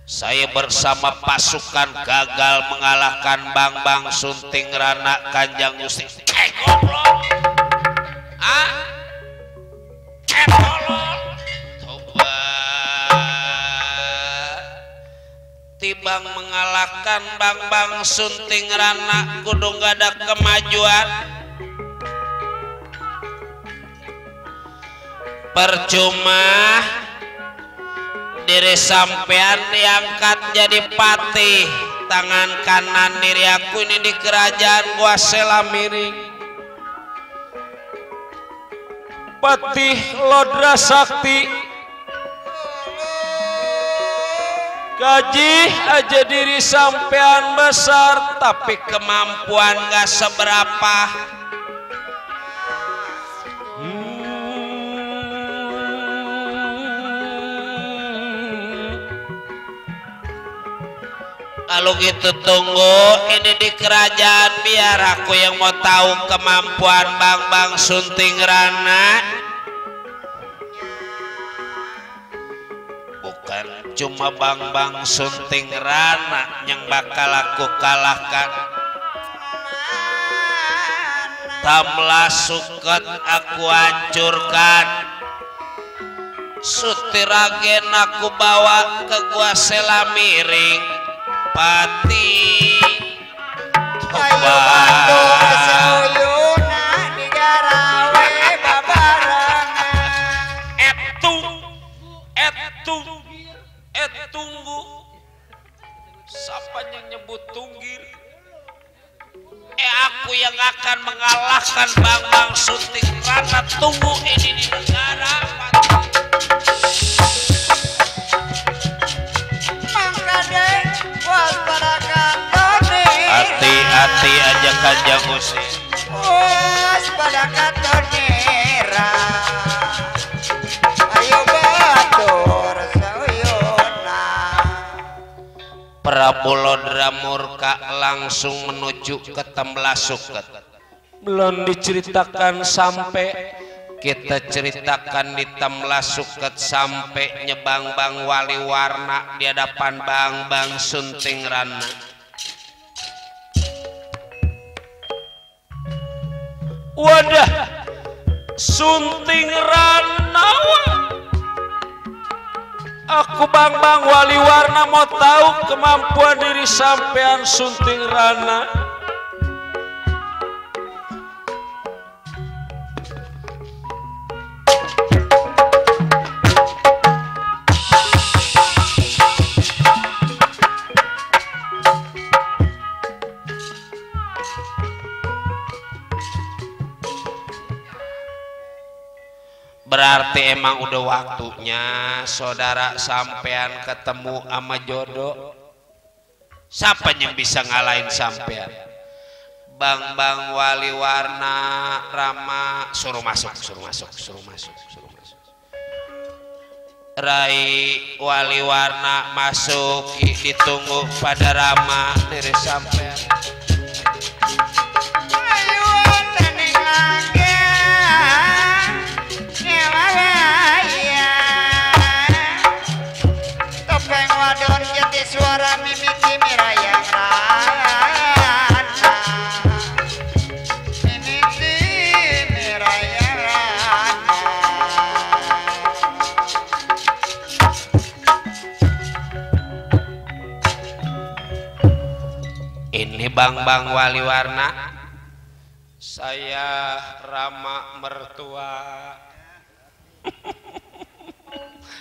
saya bersama pasukan gagal mengalahkan Bang Sunting Rana Kanjeng Gusti. Goblok. Tolol. Coba tibang mengalahkan Bang Sunting Rana kudu gak ada kemajuan. Percuma diri sampean diangkat jadi patih, tangan kanan diri aku ini di kerajaan Gua Selamiring, patih Lodra Sakti. Gaji aja diri sampean besar tapi kemampuan gak seberapa. Kalau gitu tunggu ini di kerajaan biar aku yang mau tahu kemampuan Bang Sunting Rana. Bukan cuma Bang Sunting Rana yang bakal aku kalahkan. Tembla Suket aku hancurkan. Sutiragen aku bawa ke Gua Selamiring. Pati coba tunggu siapa yang nyebut tunggir? Aku yang akan mengalahkan Bang Sunting Rana. Tunggu ini di negara hati-hati aja Kanjeng Gusti. Waspada katonera, ayo batur sayona. Prabu Lodra Murka langsung menuju ke Tembla Suket. Belum diceritakan sampai kita ceritakan di Tembla Suket sampai nyebang Bang Wali Warna di hadapan Bang Sunting Rana. Wadah, Sunting Rana. Aku Bang Wali Warna mau tahu kemampuan diri sampean Sunting Rana. Berarti emang udah waktunya saudara sampean ketemu sama jodoh. Siapa yang bisa ngalahin sampean? Bang Wali Warna Rama, suruh masuk. Rai Wali Warna masuk, ditunggu pada Rama dari sampean. Bang Wali Warna, saya Rama mertua.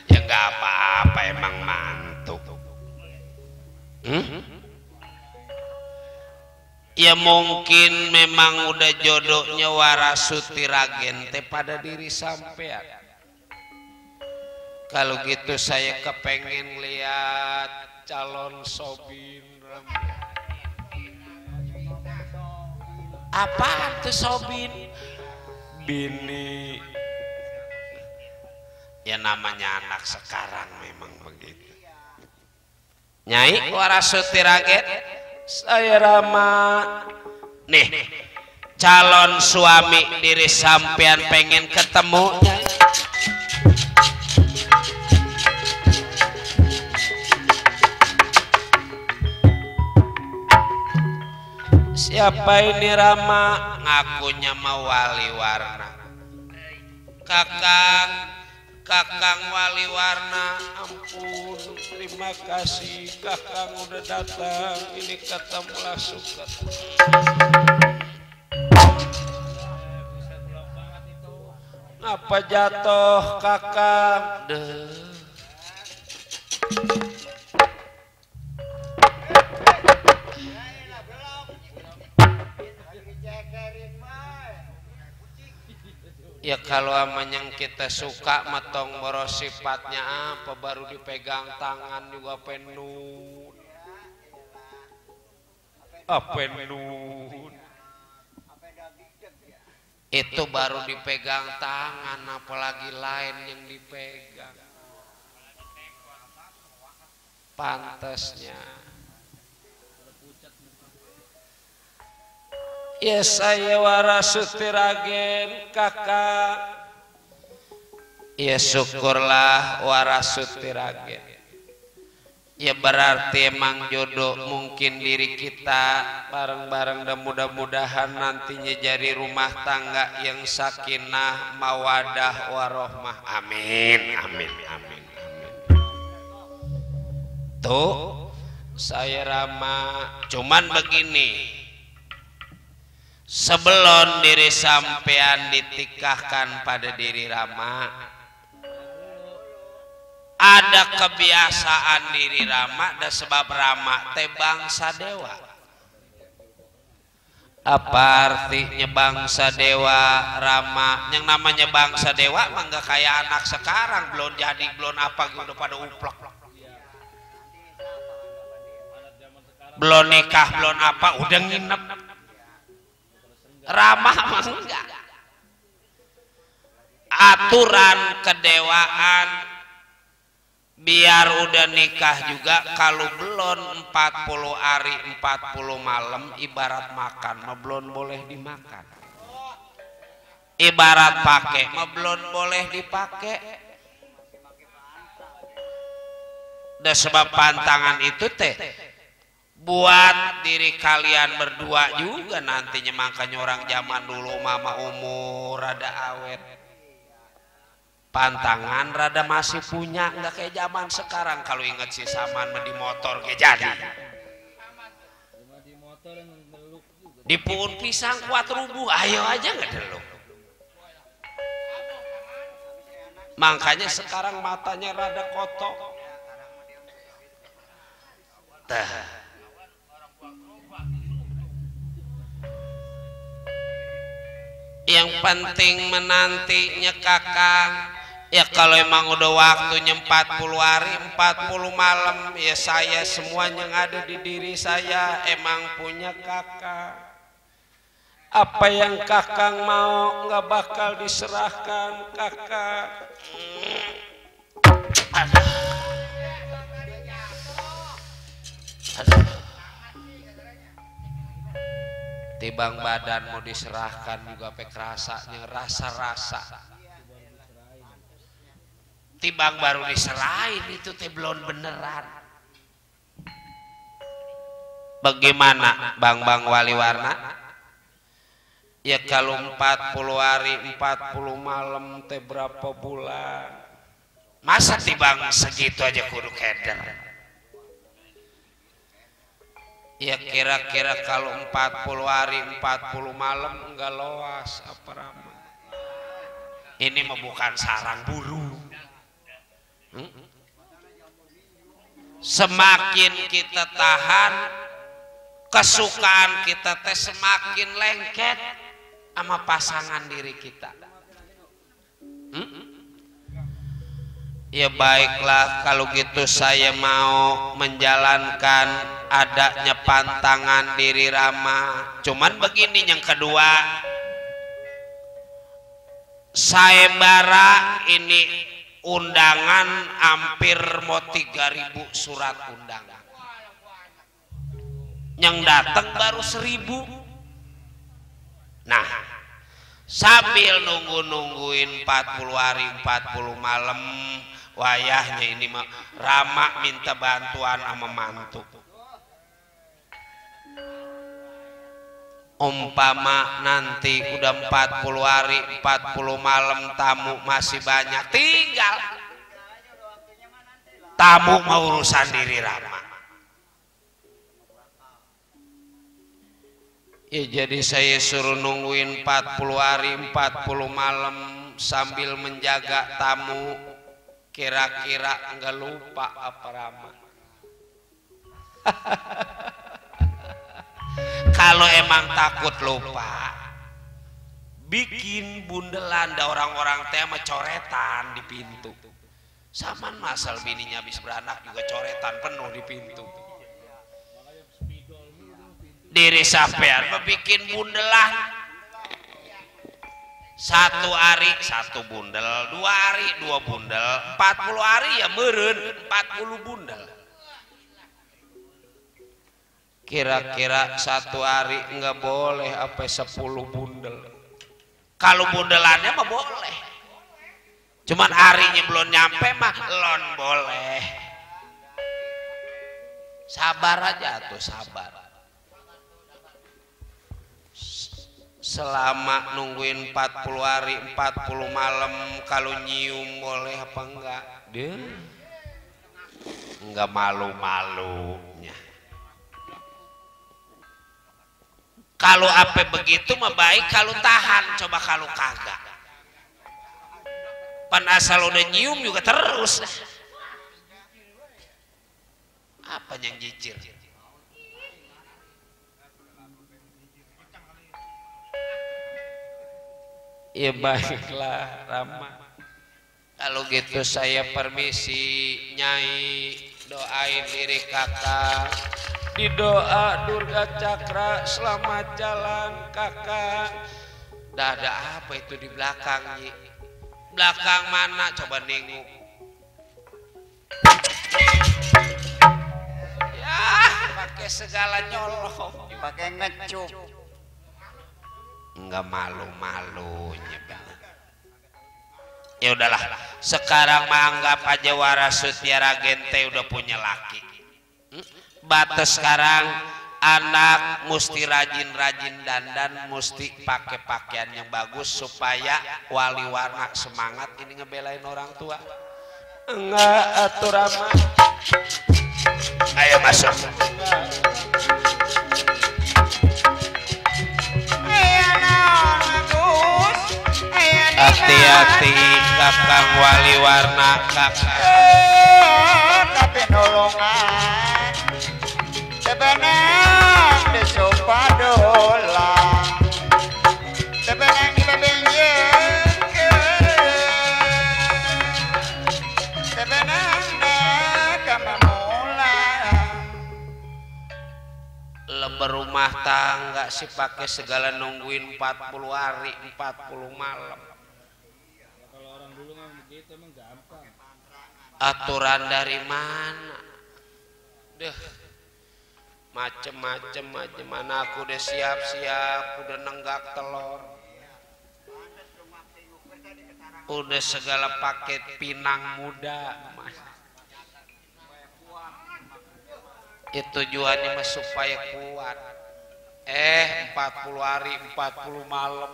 Ya nggak apa-apa, emang mantu. Ya mungkin memang udah jodohnya Warasuti Ragen teh pada diri sampean. Kalau gitu saya kepengen lihat calon Sobin. Apaan tuh Sobin? Bini. Ya namanya anak sekarang memang begitu. Nyai Warasuti Ragen, saya Rama. Nih, calon suami diri sampean pengen ketemu. Siapa ini Rama? Ngakunya mau Wali Warna. Kakang Wali Warna, ampun, terima kasih Kakang udah datang. Ini ketemulah suka. Apa jatuh Kakang? Ya kalau ama yang kita suka matong boros sifatnya apa, baru dipegang tangan juga penuh. Penuh. Itu baru dipegang tangan, apalagi lain yang dipegang. Pantasnya. Ya saya Warasuti Ragen, Kakak. Ya syukurlah Warasuti Ragen. Ya berarti emang jodoh mungkin diri kita bareng-bareng, dan mudah-mudahan nantinya jadi rumah tangga yang sakinah, mawadah, warohmah. Amin, amin, amin, amin. Tuh saya Rama, cuman begini. Sebelum diri sampean ditikahkan pada diri Rama, ada kebiasaan diri Rama, dan sebab Rama teh bangsa dewa. Apa artinya bangsa dewa Rama? Yang namanya bangsa dewa mah nggak kayak anak sekarang, belum jadi belum apa udah pada uplak, belum nikah belum apa udah nginep. Rama mah enggak. Aturan kedewaan, biar udah nikah juga kalau belum 40 hari 40 malam ibarat makan mah belum boleh dimakan. Ibarat pakai mah belum boleh dipakai. Dan sebab pantangan itu teh buat diri kalian berdua juga nantinya, makanya orang zaman dulu mama umur rada awet, pantangan rada masih punya, nggak kayak zaman sekarang. Kalau inget si Saman di motor kayak jadi di pohon pisang kuat rubuh, ayo aja nggak deluk. Makanya sekarang matanya rada kotok. Yang penting menantinya Kakang, ya kalau emang udah waktunya 40 hari 40 malam, ya saya semuanya yang ada di diri saya emang punya Kakang. Apa yang Kakang mau nggak bakal diserahkan Kakang. Aduh. Tibang badan mau diserahkan juga pek rasanya rasa-rasa. Tibang baru diserahin itu teh belum beneran. Bagaimana Bang Wali Warna? Ya kalau 40 hari 40 malam teh berapa bulan? Masa tibang segitu aja kudu keder? Ya kira-kira kalau 40 hari 40 malam enggak loas apa Rama. Ini mah bukan sarang burung. Semakin kita tahan kesukaan kita teh semakin lengket sama pasangan diri kita. Ya baiklah kalau gitu saya mau menjalankan adanya pantangan diri Rama. Cuman begini yang kedua, sayembara ini undangan hampir mau 3.000 surat undangan. Yang datang baru 1.000. Nah, sambil nungguin 40 hari 40 malam, wayahnya ini mah Rama minta bantuan sama mantu. Umpama nanti udah 40 hari 40 malam tamu masih banyak, tinggal tamu mau urusan diri Rama. Ya jadi saya suruh nungguin 40 hari 40 malam sambil menjaga tamu. Kira-kira enggak lupa apa Rama? Kalau emang takut lupa, bikin bundelan, da orang-orang teh mah coretan di pintu. Saman masal bininya habis beranak juga coretan penuh di pintu. Diri sampean mah bikin bundelan. 1 hari 1 bundel, 2 hari 2 bundel, 40 hari ya meureun 40 bundel. Kira-kira 1 hari enggak boleh apa 10 bundel. Kalau bundelannya mah boleh. Cuman harinya belum nyampe mah lon boleh. Sabar aja tuh, sabar. Selama nungguin 40 hari 40 malam, kalau nyium boleh apa enggak? Deh, enggak malu-malunya. Kalau apa begitu mah baik, kalau tahan. Coba kalau kagak, pan asal udah nyium juga terus. Apa yang jijir? Ya baiklah Rama, kalau gitu saya permisi. Nyai doain diri kakak, di doa Durga Cakra selamat jalan kakak. Dah ada apa itu di belakang Nyi? Belakang mana coba nengok. Ya pakai segala nyolong, pakai ngecup. Enggak malu-malunya bener. Ya udahlah, sekarang mah anggap aja Warasutiara Gente udah punya laki. Batas sekarang anak mesti rajin-rajin dandan, mesti pakai pakaian yang bagus supaya wali warna semangat ini ngebelain orang tua. Enggak atur Rama. Ayo masuk. Hati-hati kakang wali warna kakak. Tapi nolongan sebenang desopadola sebenang dibabenjek sebenang kamamula. Lebar rumah tangga sih pakai segala nungguin 40 hari 40 malam. Aturan dari mana? Deh, macem-macem aja. Mana aku udah siap-siap, udah nenggak telur, udah segala paket pinang muda. Itu tujuannya mah supaya kuat. 40 hari 40 malam.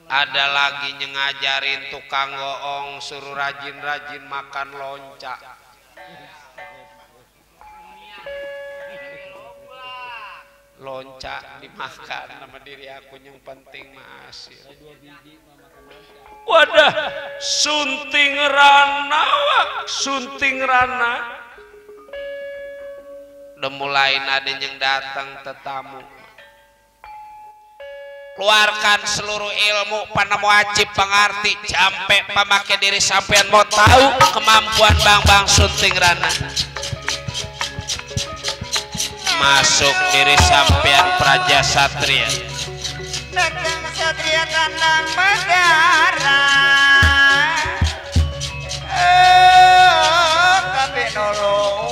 Ada lagi ngajarin tukang goong suruh rajin-rajin makan lonca. loncat dimakan sama diri aku, yang penting masih. Wadah, sunting rana wak, sunting rana. Udah mulai ada yang datang tetamu. Keluarkan seluruh ilmu pada wajib pengerti sampai pemakai diri sampean mau tahu kemampuan bang sunting rana. Masuk diri sampean praja satria. Datang satria kandang negara. Tapi nolong.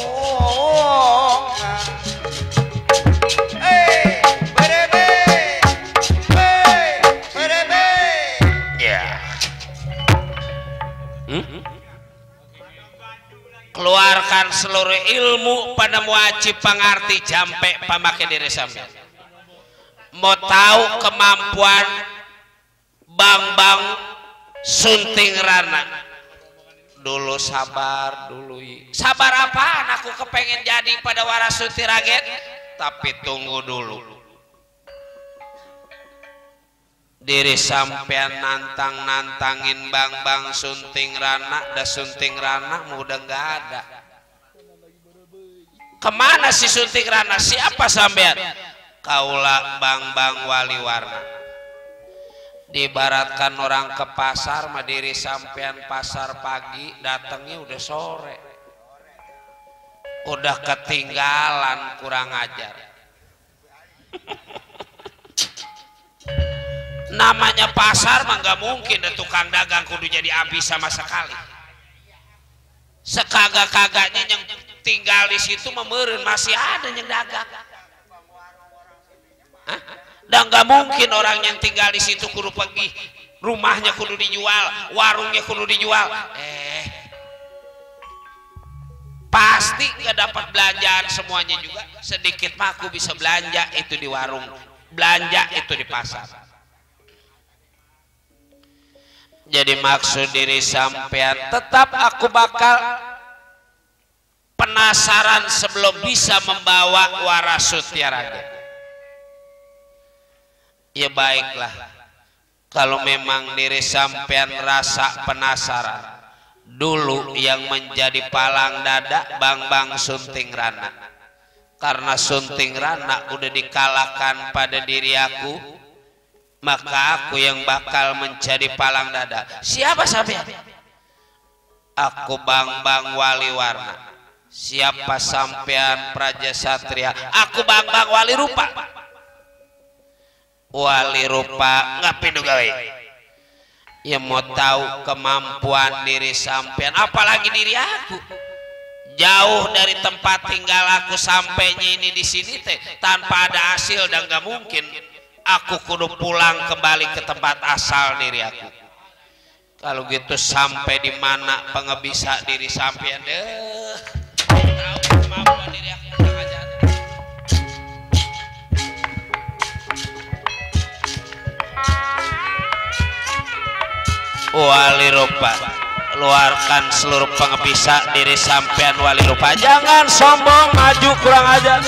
Keluarkan seluruh ilmu pada wajib pengerti jampe pemakai diri sampean. Mau tahu kemampuan bang sunting rana. Dulu sabar dulu. Sabar apaan? Aku kepengen jadi pada Warasuti Ragen. Tapi tunggu dulu. Diri sampean nantangin bang sunting rana, dah sunting rana mudah nggak ada. Kemana si sunting rana? Siapa sampean? Kaulah bang wali warna. Diibaratkan orang ke pasar, mah diri sampean pasar pagi, datangnya udah sore. Udah ketinggalan, kurang ajar. Namanya pasar mah nggak mungkin ada tukang dagang kudu jadi abis sama sekali. Sekagak-kagaknya yang tinggal di situ memeureun masih ada yang dagang. Hah? Dan nggak mungkin orang yang tinggal di situ kudu pergi, rumahnya kudu dijual, warungnya kudu dijual. Pasti nggak dapat belanjaan semuanya juga. Sedikit mah aku bisa belanja itu di warung, belanja itu di pasar. Jadi maksud diri sampean tetap aku bakal penasaran sebelum bisa membawa Warasuti Ragen. Ya baiklah, kalau memang diri sampean rasa penasaran, dulu yang menjadi palang dada bang sunting rana. Karena sunting rana udah dikalahkan pada diri aku, maka aku yang bakal menjadi palang dada. Siapa sampean? Aku bang wali warna. Siapa sampean praja satria? Aku bang wali rupa. Wali rupa ngapain gawe? Ya mau tahu kemampuan diri sampean, apalagi diri aku. Jauh dari tempat tinggal aku sampainya ini di sini teh tanpa ada hasil, dan gak mungkin aku kudu pulang kembali ke tempat asal diri aku. Kalau gitu sampai di mana pengebisa diri sampean deh. Tahu kemampuan diri aku aja. Wali rupa, keluarkan seluruh pengebisa diri sampean wali rupa. Jangan sombong, maju kurang ajar.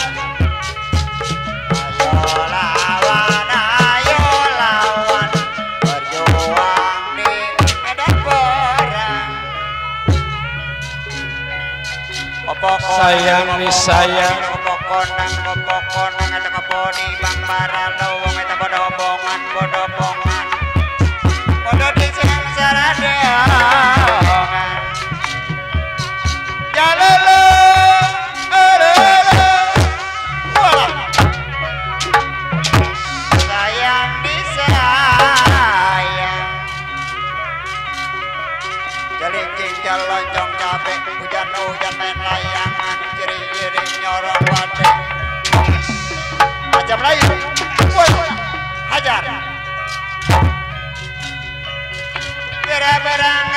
Sayang nih sayang. Kopokonang eta keponi bang baralo wong eta bodobongan. Bodo diseng saradeongan. Jalolo sayang disayang. Jaling cincang loncong cabe, hujan main layangan, jering nyorong wate. Macam lain, hajar. Gerabang.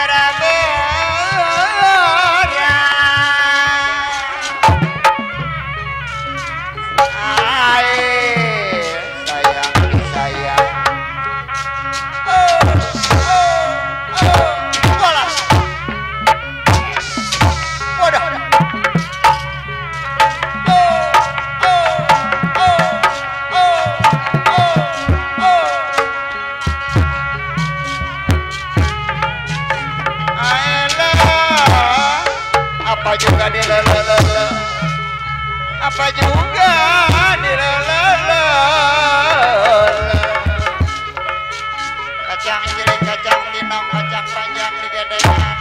kacang cilik kacang tinong kacang panjang digedengan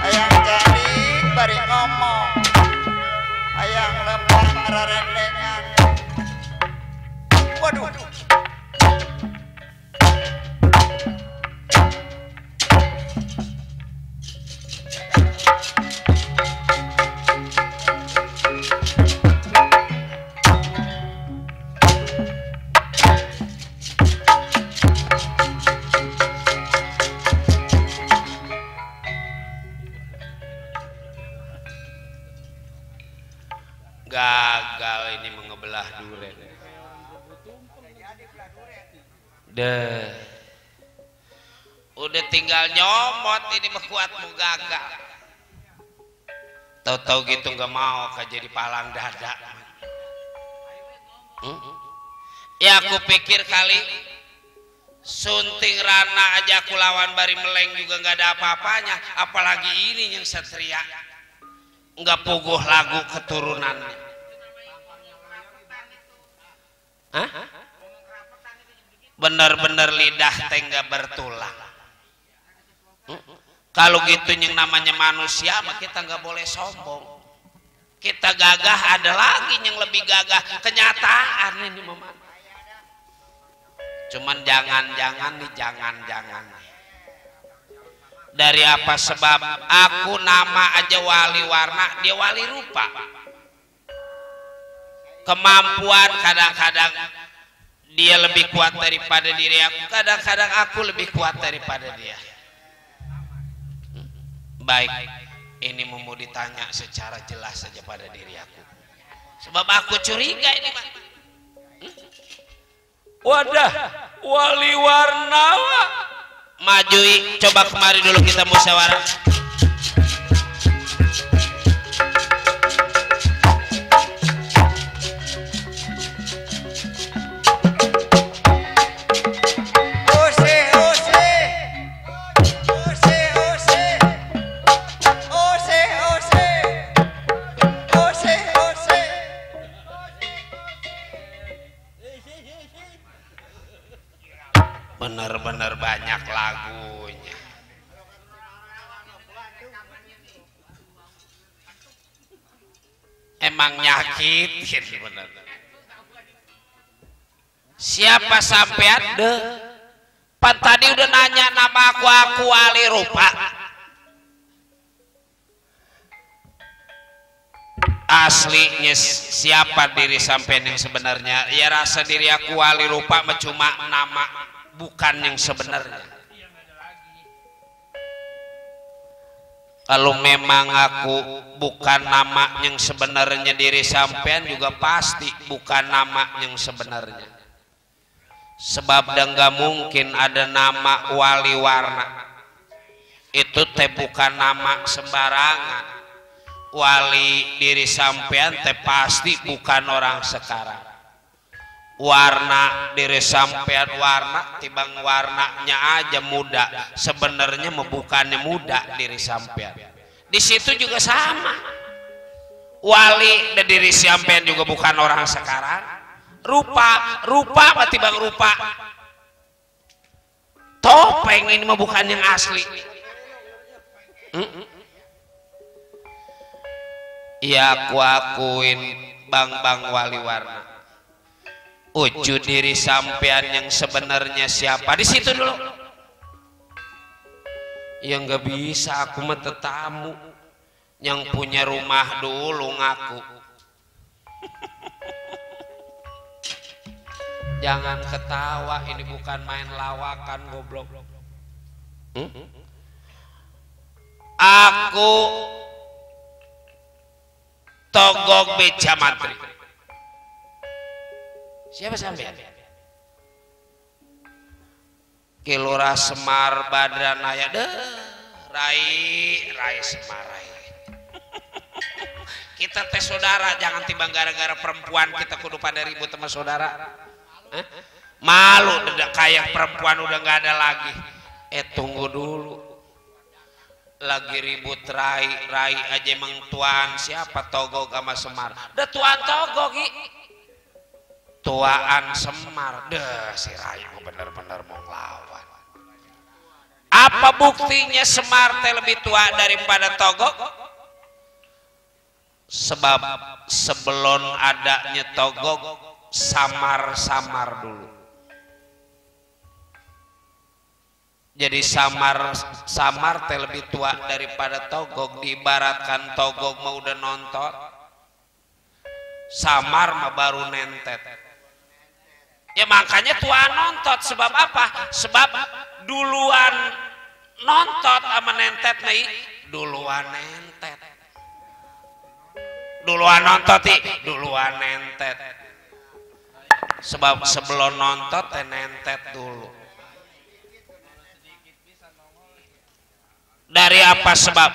ayang jaring bari ngomong ayang lempang rarendengan waduh gagal ini mengebelah duren. Deh, udah tinggal nyomot ini mekuatmu gagal. Tahu-tahu gitu nggak mau jadi palang dada. Ya aku pikir kali sunting rana aja aku lawan bari meleng juga nggak ada apa-apanya, apalagi ini yang satria nggak puguh lagu keturunannya. Hah? Bener-bener lidah tengga bertulang. Kalau gitu yang namanya manusia mah kita nggak boleh sombong. Kita gagah, ada lagi yang lebih gagah, kenyataan ini memang. Cuman jangan-jangan nih, jangan-jangan. Dari apa sebab aku nama aja wali warna, dia wali rupa. Kemampuan kadang-kadang dia lebih kuat daripada diri aku, kadang-kadang aku lebih kuat daripada dia. Baik, ini mau ditanya secara jelas saja pada diri aku. Sebab aku curiga ini, Pak. Wadah, wali warna. Majui, coba kemari dulu kita musyawarah. Bener-bener banyak lagunya. Emang nyakitin bener. Siapa sampean deh? Pan tadi udah nanya nama aku wali rupa. Aslinya siapa diri sampean yang sebenarnya? Ya rasa diri aku wali rupa cuma nama, bukan yang sebenarnya. Kalau memang aku bukan nama yang sebenarnya diri sampean, juga pasti bukan nama yang sebenarnya. Sebab dan gak mungkin ada nama wali warna. Itu teh bukan nama sembarangan. Wali diri sampean teh pasti bukan orang sekarang. Warna diri sampean warna tibang warnanya aja muda, sebenarnya bukannya muda diri sampean. Di situ juga sama, wali dan diri sampean juga bukan orang sekarang. Rupa tibang rupa topeng ini mah bukan yang asli. Ya aku akuin bang wali warna. Wujud diri sampean yang sebenarnya siapa di situ dulu. Yang nggak bisa, aku mah tetamu yang punya rumah dulu ngaku. Jangan ketawa, ini bukan main lawakan goblok. Aku Togog Beja Mantri. Siapa sampean? Kilora Semar Badran Aya deh, Rai Semar Rai. Kita teh saudara, jangan timbang gara-gara perempuan kita kudu pada ribut sama saudara. Malu dedak kayak perempuan udah nggak ada lagi. Tunggu dulu. Lagi ribut Rai aja emang tuan siapa Togog sama Semar. Dah tuan Togog. tuaan Semar. Deh si Rai bener-bener mau ngelawan. Apa buktinya Semar teh lebih tua daripada Togog? Sebab sebelum adanya Togog samar-samar dulu. Jadi samar teh lebih tua daripada Togog. Diibaratkan Togog mau udah nonton, samar mah baru nentet. Ya makanya tua nontot. Sebab apa? Sebab duluan nontot sama nentet nih, duluan nentet. Duluan nontot duluan nentet. Sebab sebelum nontot teh nentet dulu. Dari apa sebab?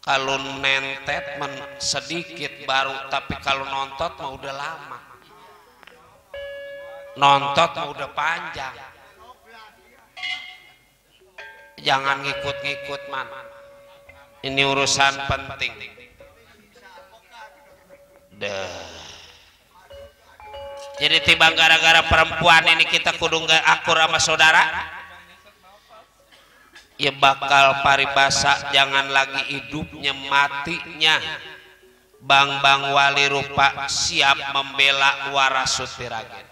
Kalau nentet sedikit baru, tapi kalau nontot mah udah lama. Nontot mah udah panjang. Jangan ngikut-ngikut man. Ini urusan penting. Jadi tiba gara-gara perempuan ini kita kudu nggak akur sama saudara. Ya bakal paribasa, jangan lagi hidupnya matinya. Bang Wali Rupa siap membela Warasuti Ragen.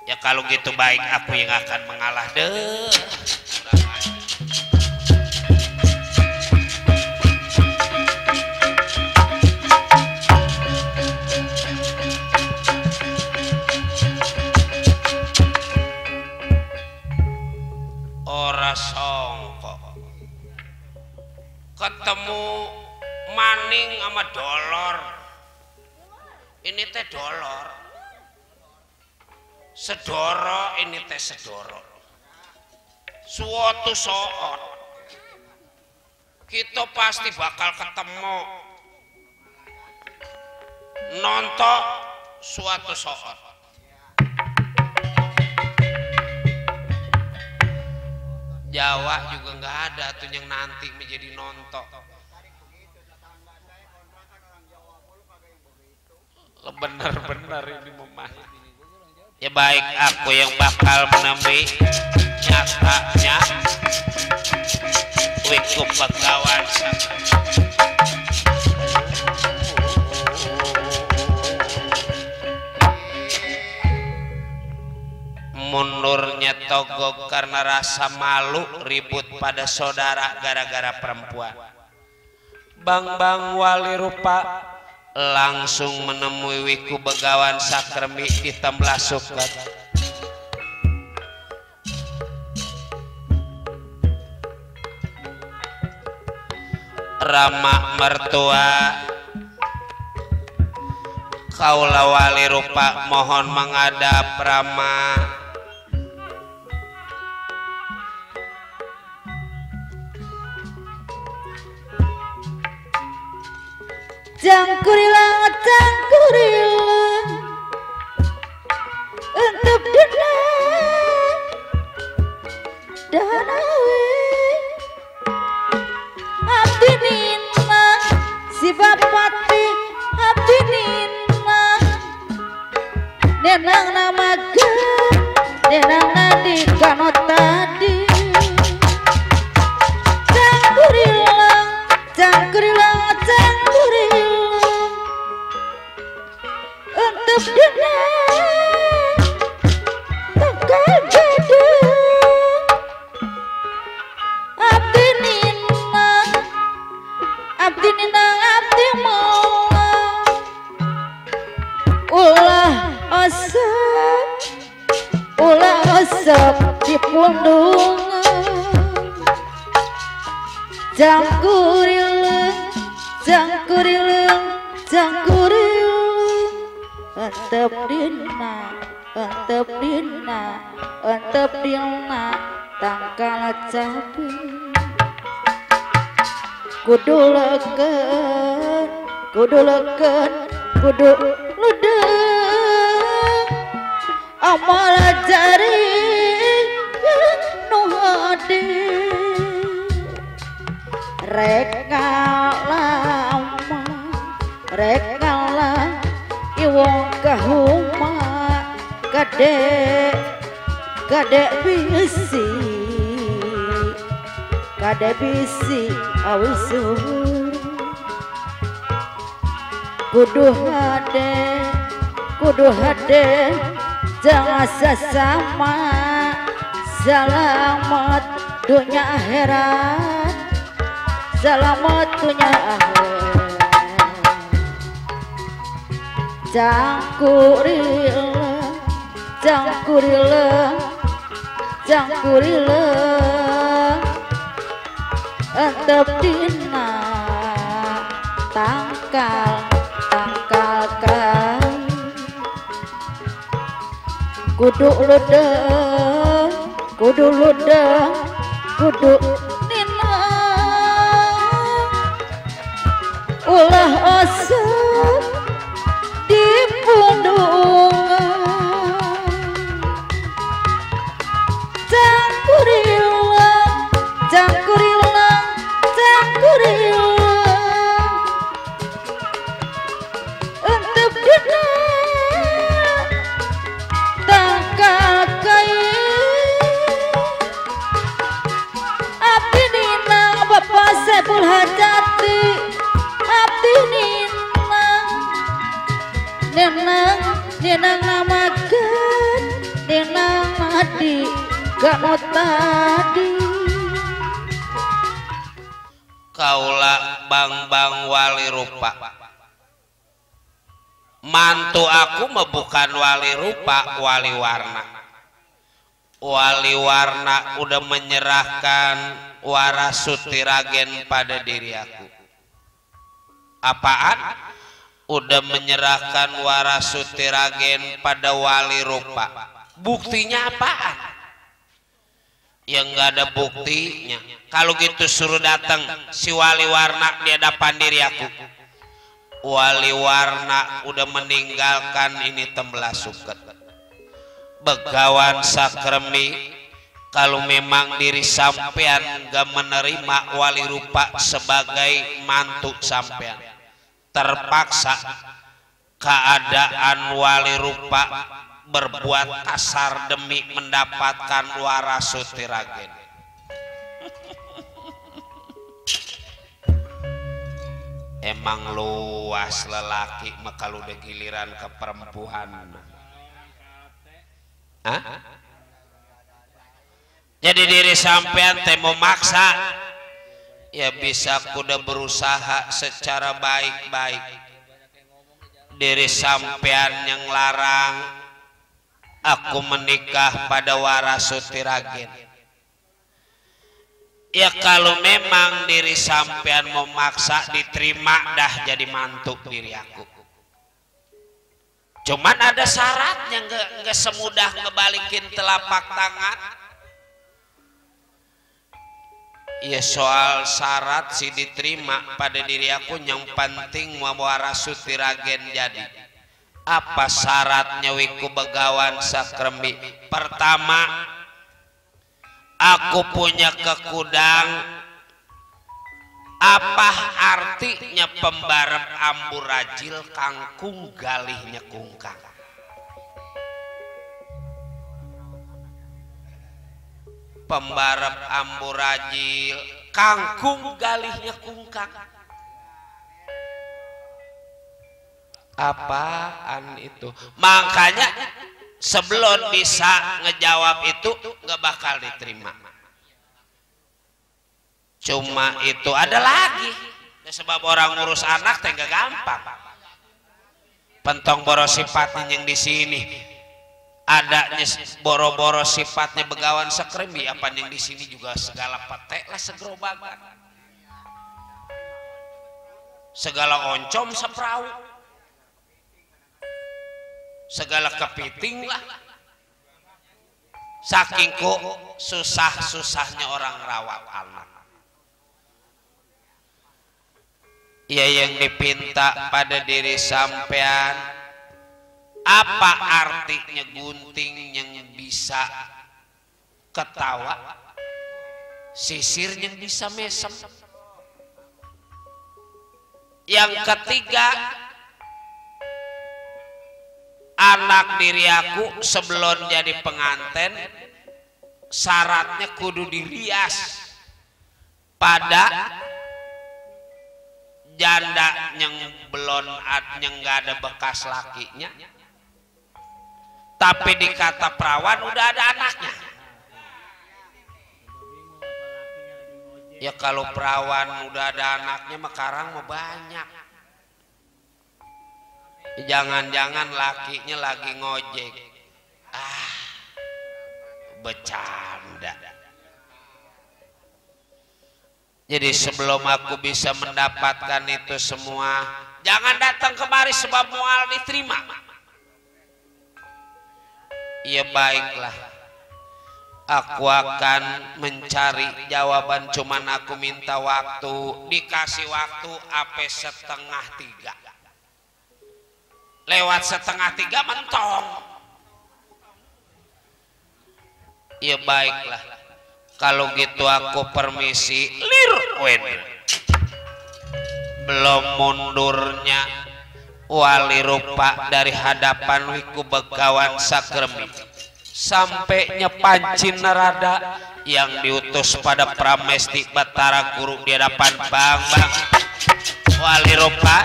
Ya kalau gitu baik, aku yang akan mengalah deh. Ora songko ketemu maning sama dolor. Ini teh dolor, sedoro ini teh sedoro. Suatu saat kita pasti bakal ketemu nonton suatu saat. Jawa juga nggak ada tuh yang nanti menjadi nonton. Bener-bener ini memahami. Ya baik, aku yang bakal menemui nyatanya Wiku Begawan. Mundurnya Togog karena rasa malu ribut pada saudara gara-gara perempuan. Bang Wali Rupa langsung menemui Wiku Begawan Sakremi di Temblasuklat. Rama mertua kaula Wali Rupa mohon menghadap Rama. Jangkurilang untuk denang danawi abdi nina si bapati abdi nina nenang namakeun nenang nadi kano tadi jangkurilang untuk denang tangkal gedung abdi nina abdi maula ulah osep di pundungan jangkurileung antep dina tangkal cabe kudu leukeun kudu ludeng amal jari nu hade rek ngalah iwong kahula Kade bisi ausur kudu hade jangan sesama selamat dunia akhirat selamat dunia akhirat cangkurilah antep dina tangkal kain kudu nina ulah asap di pundungan cangkurilah untuk dina tangkal kain abdi nina Bapak Saiful Hajati abdi nina namakan nina mati gak tadi kaula bang wali rupa mantu aku mah bukan wali rupa wali warna udah menyerahkan Warasuti Ragen pada diri aku. Apaan? Udah menyerahkan Warasuti Ragen pada wali rupa. Buktinya apaan? Yang nggak ada buktinya. Kalau gitu suruh datang si wali warna di hadapan diri aku. Wali warna udah meninggalkan ini Temblasuket. Begawan Sakremi, kalau memang diri sampean gak menerima wali rupa sebagai mantu sampean, terpaksa keadaan wali rupa berbuat kasar demi mendapatkan Warasuti Ragen. Emang luas lelaki mah kalau udah giliran ke perempuan. Hah? Jadi diri sampean teh mau maksa, ya bisa kuda berusaha secara baik-baik. Diri sampean yang larang aku menikah pada Warasuti Ragen. Ya kalau memang diri sampean mau maksa, diterima dah jadi mantu diri aku. Cuman ada syaratnya, nggak semudah ngebalikin telapak tangan. Ya soal syarat sih diterima pada diri aku, yang penting mau Warasuti Ragen jadi. Apa syaratnya wiku Begawan Sakremi? Pertama, aku punya kekudang. Apa artinya pembarep amburajil kangkung galihnya kungkang? Pembarep amburajil kangkung galihnya kungkang. Apaan itu? Makanya sebelum bisa ngejawab itu nggak bakal diterima. Cuma itu ada lagi, sebab orang ngurus anak teh nggak gampang. Pentong boros sifatnya yang di sini, adanya boro-boro sifatnya Begawan Sakremi, apa yang di sini juga segala petek lah segerobakan, segala oncom seperahu, segala kepiting lah. Saking kok susah-susahnya orang rawat anak. Ya yang dipinta pada diri sampean, apa artinya gunting yang bisa ketawa, sisir yang bisa mesem. Yang ketiga, anak diri aku sebelum jadi pengantin syaratnya kudu dirias pada janda yang belum yang nggak ada bekas lakinya, tapi dikata perawan udah ada anaknya. Ya kalau perawan udah ada anaknya mah karang mah banyak. Jangan-jangan lakinya lagi ngojek. Bercanda. Jadi sebelum aku bisa mendapatkan itu semua, jangan datang kemari sebab mual diterima. Ya baiklah, aku akan mencari jawaban, cuman aku minta waktu, dikasih waktu sampai 2:30. Lewat 2:30 mentong. Ya baiklah, kalau gitu aku permisi. Belum mundurnya Wali Rupa dari hadapan Wiku Begawan Sakremi sampai nyepancin Narada yang diutus pada Pramesti Batara Guru di hadapan Bang Wali Rupa.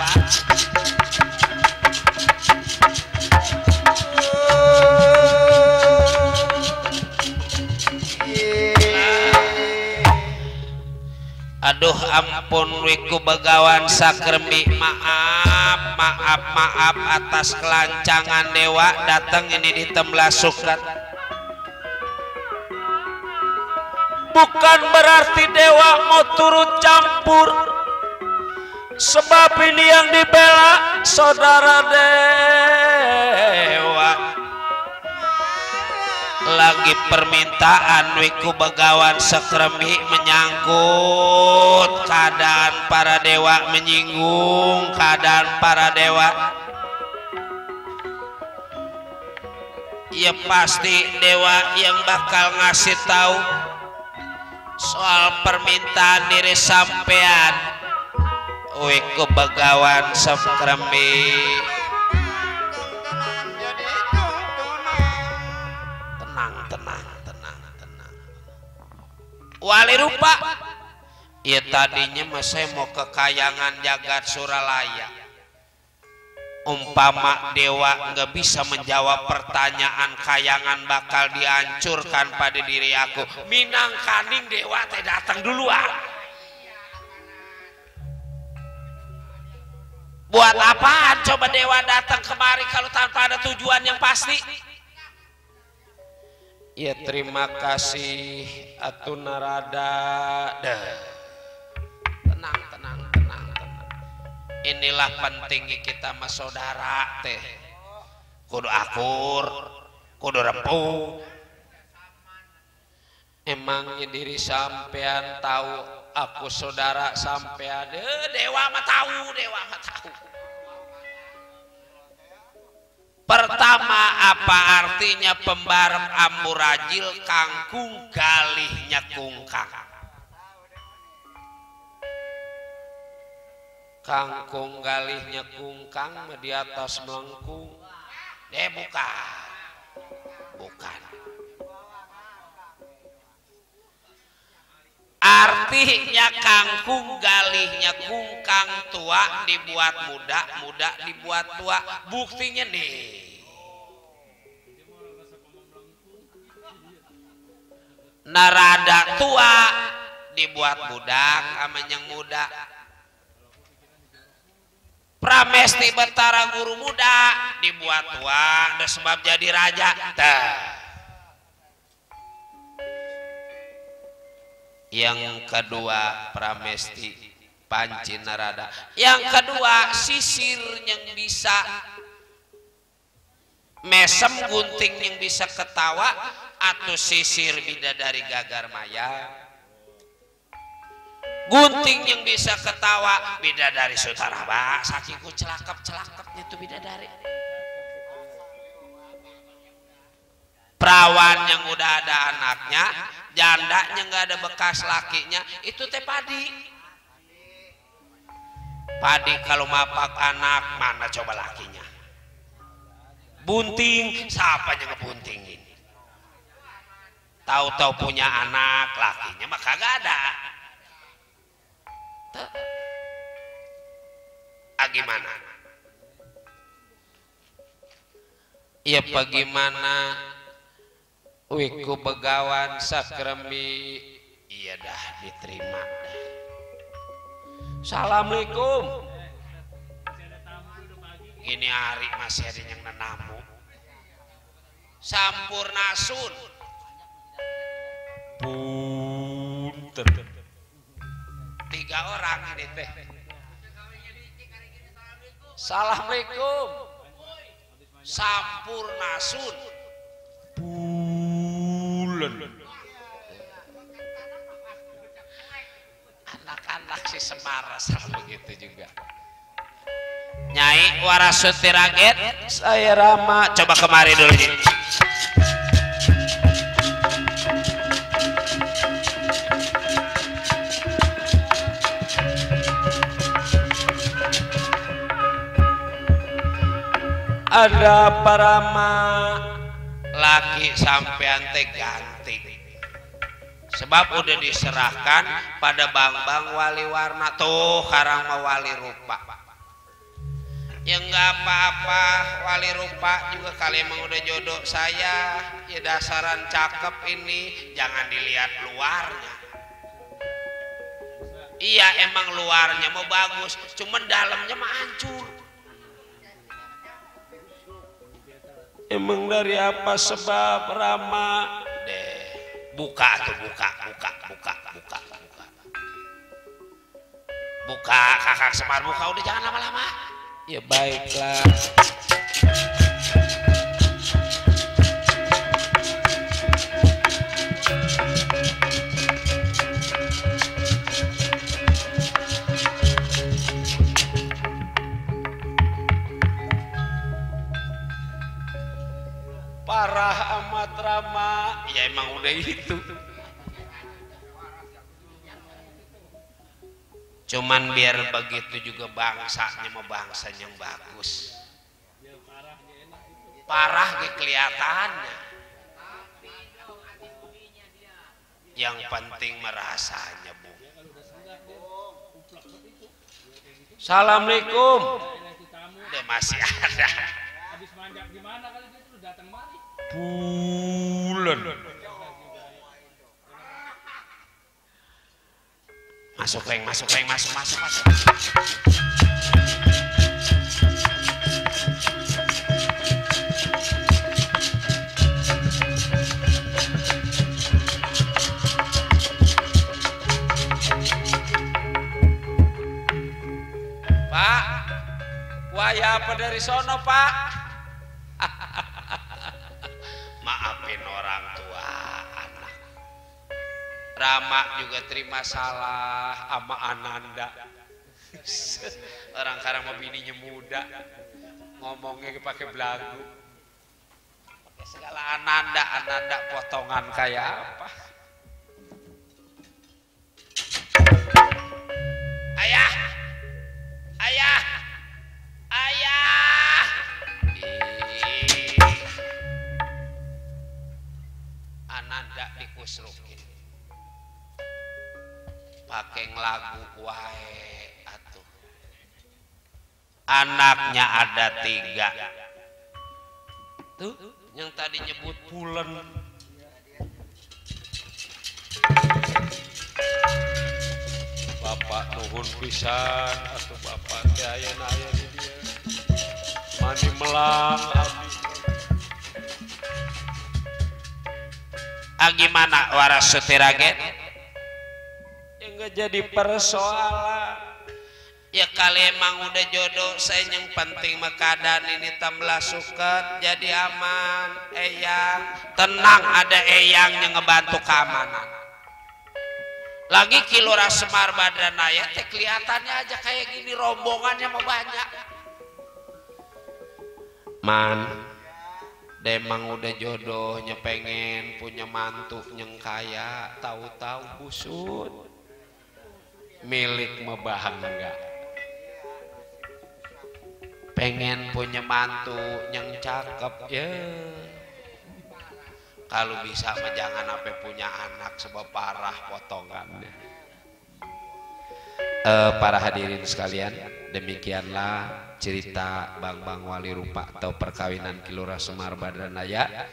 Aduh ampun Wiku Begawan Sakremi, maaf atas kelancangan dewa datang ini ditemblasukan. Bukan berarti dewa mau turut campur, sebab ini yang dibela saudara dewa. Lagi permintaan Wiku Begawan Sakremi menyangkut keadaan para dewa, menyinggung keadaan para dewa. Ya pasti dewa yang bakal ngasih tahu soal permintaan diri sampean Wiku Begawan Sakremi. Tenang. Wali Rupa, ya tadinya mah saya mau ke kayangan jagat Suralaya. Umpama dewa nggak bisa menjawab pertanyaan, kayangan bakal dihancurkan pada diri aku. Minang kaning dewa teh datang duluan. Buat apaan coba dewa datang kemari kalau tanpa ada tujuan yang pasti? Ya terima kasih Atu Narada. Tenang. Inilah pentingnya kita mas saudara teh. Kudu akur, kudu rempuh. Emangnya diri sampean tahu aku saudara sampean? Dewa mah tahu. Pertama, apa artinya pembarep amurajil kangkung galihnya kungkang? Kangkung galihnya kungkang di atas melengkung. Bukan. Artinya kangkung galihnya kungkang, tua dibuat muda dibuat tua. Buktinya nih, Narada tua dibuat budak sama yang muda. Pramesti Batara Guru muda dibuat tua, dan sebab jadi raja. Yang kedua Pramesti Panci Narada. Yang kedua sisir yang bisa mesem, gunting yang bisa ketawa, atau sisir bidadari Gagar Maya. Gunting yang bisa ketawa bidadari Sutaraba. Sakiku celakap-celakapnya tuh bidadari. Perawan yang udah ada anaknya, jandanya nggak ada bekas lakinya, itu teh padi. Padi kalau mapak anak mana coba lakinya? bunting, siapa yang ngebunting ini? Tahu-tahu punya anak lakinya mah kagak ada. Gimana? Ya bagaimana? Wiku begawan sakremi, iya dah diterima. Assalamualaikum. Gini hari masih ada yang nenamu. Sampurnasun. Punten. 3 orang ini teh. Assalamualaikum. Sampurnasun. Bulan. Anak-anak si Semar asal begitu juga. Nyai Warasuti Raget, saya Rama. Coba kemari dulu nih. Ada parama laki sampean teh ganti. Sebab udah diserahkan pada Bang Wali Warna tuh karang mawali rupa. Ya nggak apa-apa, wali rupa juga kali emang udah jodoh saya. Ya dasaran cakep ini, jangan dilihat luarnya. Iya emang luarnya mau bagus, cuman dalamnya mah hancur. Emang dari apa sebab Rama? Deh, buka tuh buka. Buka Kakak Semar buka, udah jangan lama-lama. Ya baiklah. Parah amat Rama. Ya emang udah itu. Cuman biar begitu juga bangsanya mau bangsa yang bagus. Parah ge kelihatannya. Yang penting merasanya, Bu. Assalamualaikum. Udah masih ada. Habis manjak gimana kali dia tuh datang mari. Bulan. Masuk. Pak, waya apa dari sono, Pak? Maafin orang tua anak. Rama juga terima salah sama Ananda. Orang karang mau bininya muda, ngomongnya pakai belagu. Pakai segala Ananda potongan kayak apa? Ayah. Ananda dikusrukin. Pakai ngelagu wae atuh. Anaknya ada 3. Tuh, yang tadi nyebut pulen. Bapak nuhun pisan atuh bapak teh ayeuna di dieu. Mani melang abdi. Gimana Warasuti Raget? Enggak jadi persoalan. Ya kali emang udah jodoh saya yang penting makadan ini tambah suket jadi aman. Eyang tenang, ada eyang yang ngebantu keamanan. Lagi Kilora Semar Badranaya teh kelihatannya aja kayak gini, rombongannya mau banyak. Man, demang udah jodohnya pengen punya mantu yang kaya, tahu-tahu busut. Milik mah bangga. pengen punya mantu yang cakep ya. Kalau bisa mah jangan sampai punya anak sebab parah potongannya. Para hadirin sekalian, demikianlah cerita Bang Wali Rupa atau perkawinan Kilurah Semar Badranaya.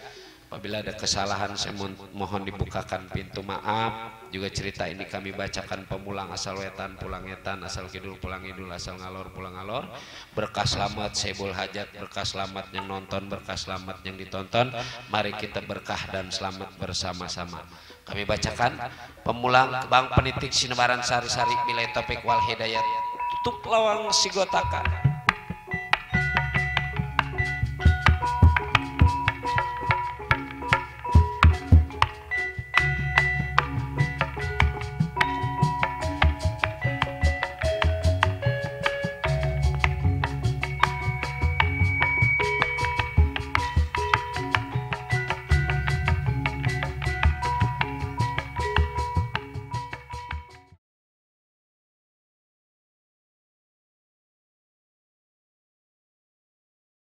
Apabila ada kesalahan saya mohon dibukakan pintu maaf. Juga cerita ini kami bacakan pemulang asal wetan pulang etan, asal kidul pulang idul, asal ngalor pulang ngalor. Berkah selamat sebul hajat, berkah selamat yang nonton, berkah selamat yang ditonton. Mari kita berkah dan selamat bersama-sama. Kami bacakan pemulang Bang Penitik Sinebaran Sari-Sari Bilai Topik Wal Hidayat tutup lawang sigotakan.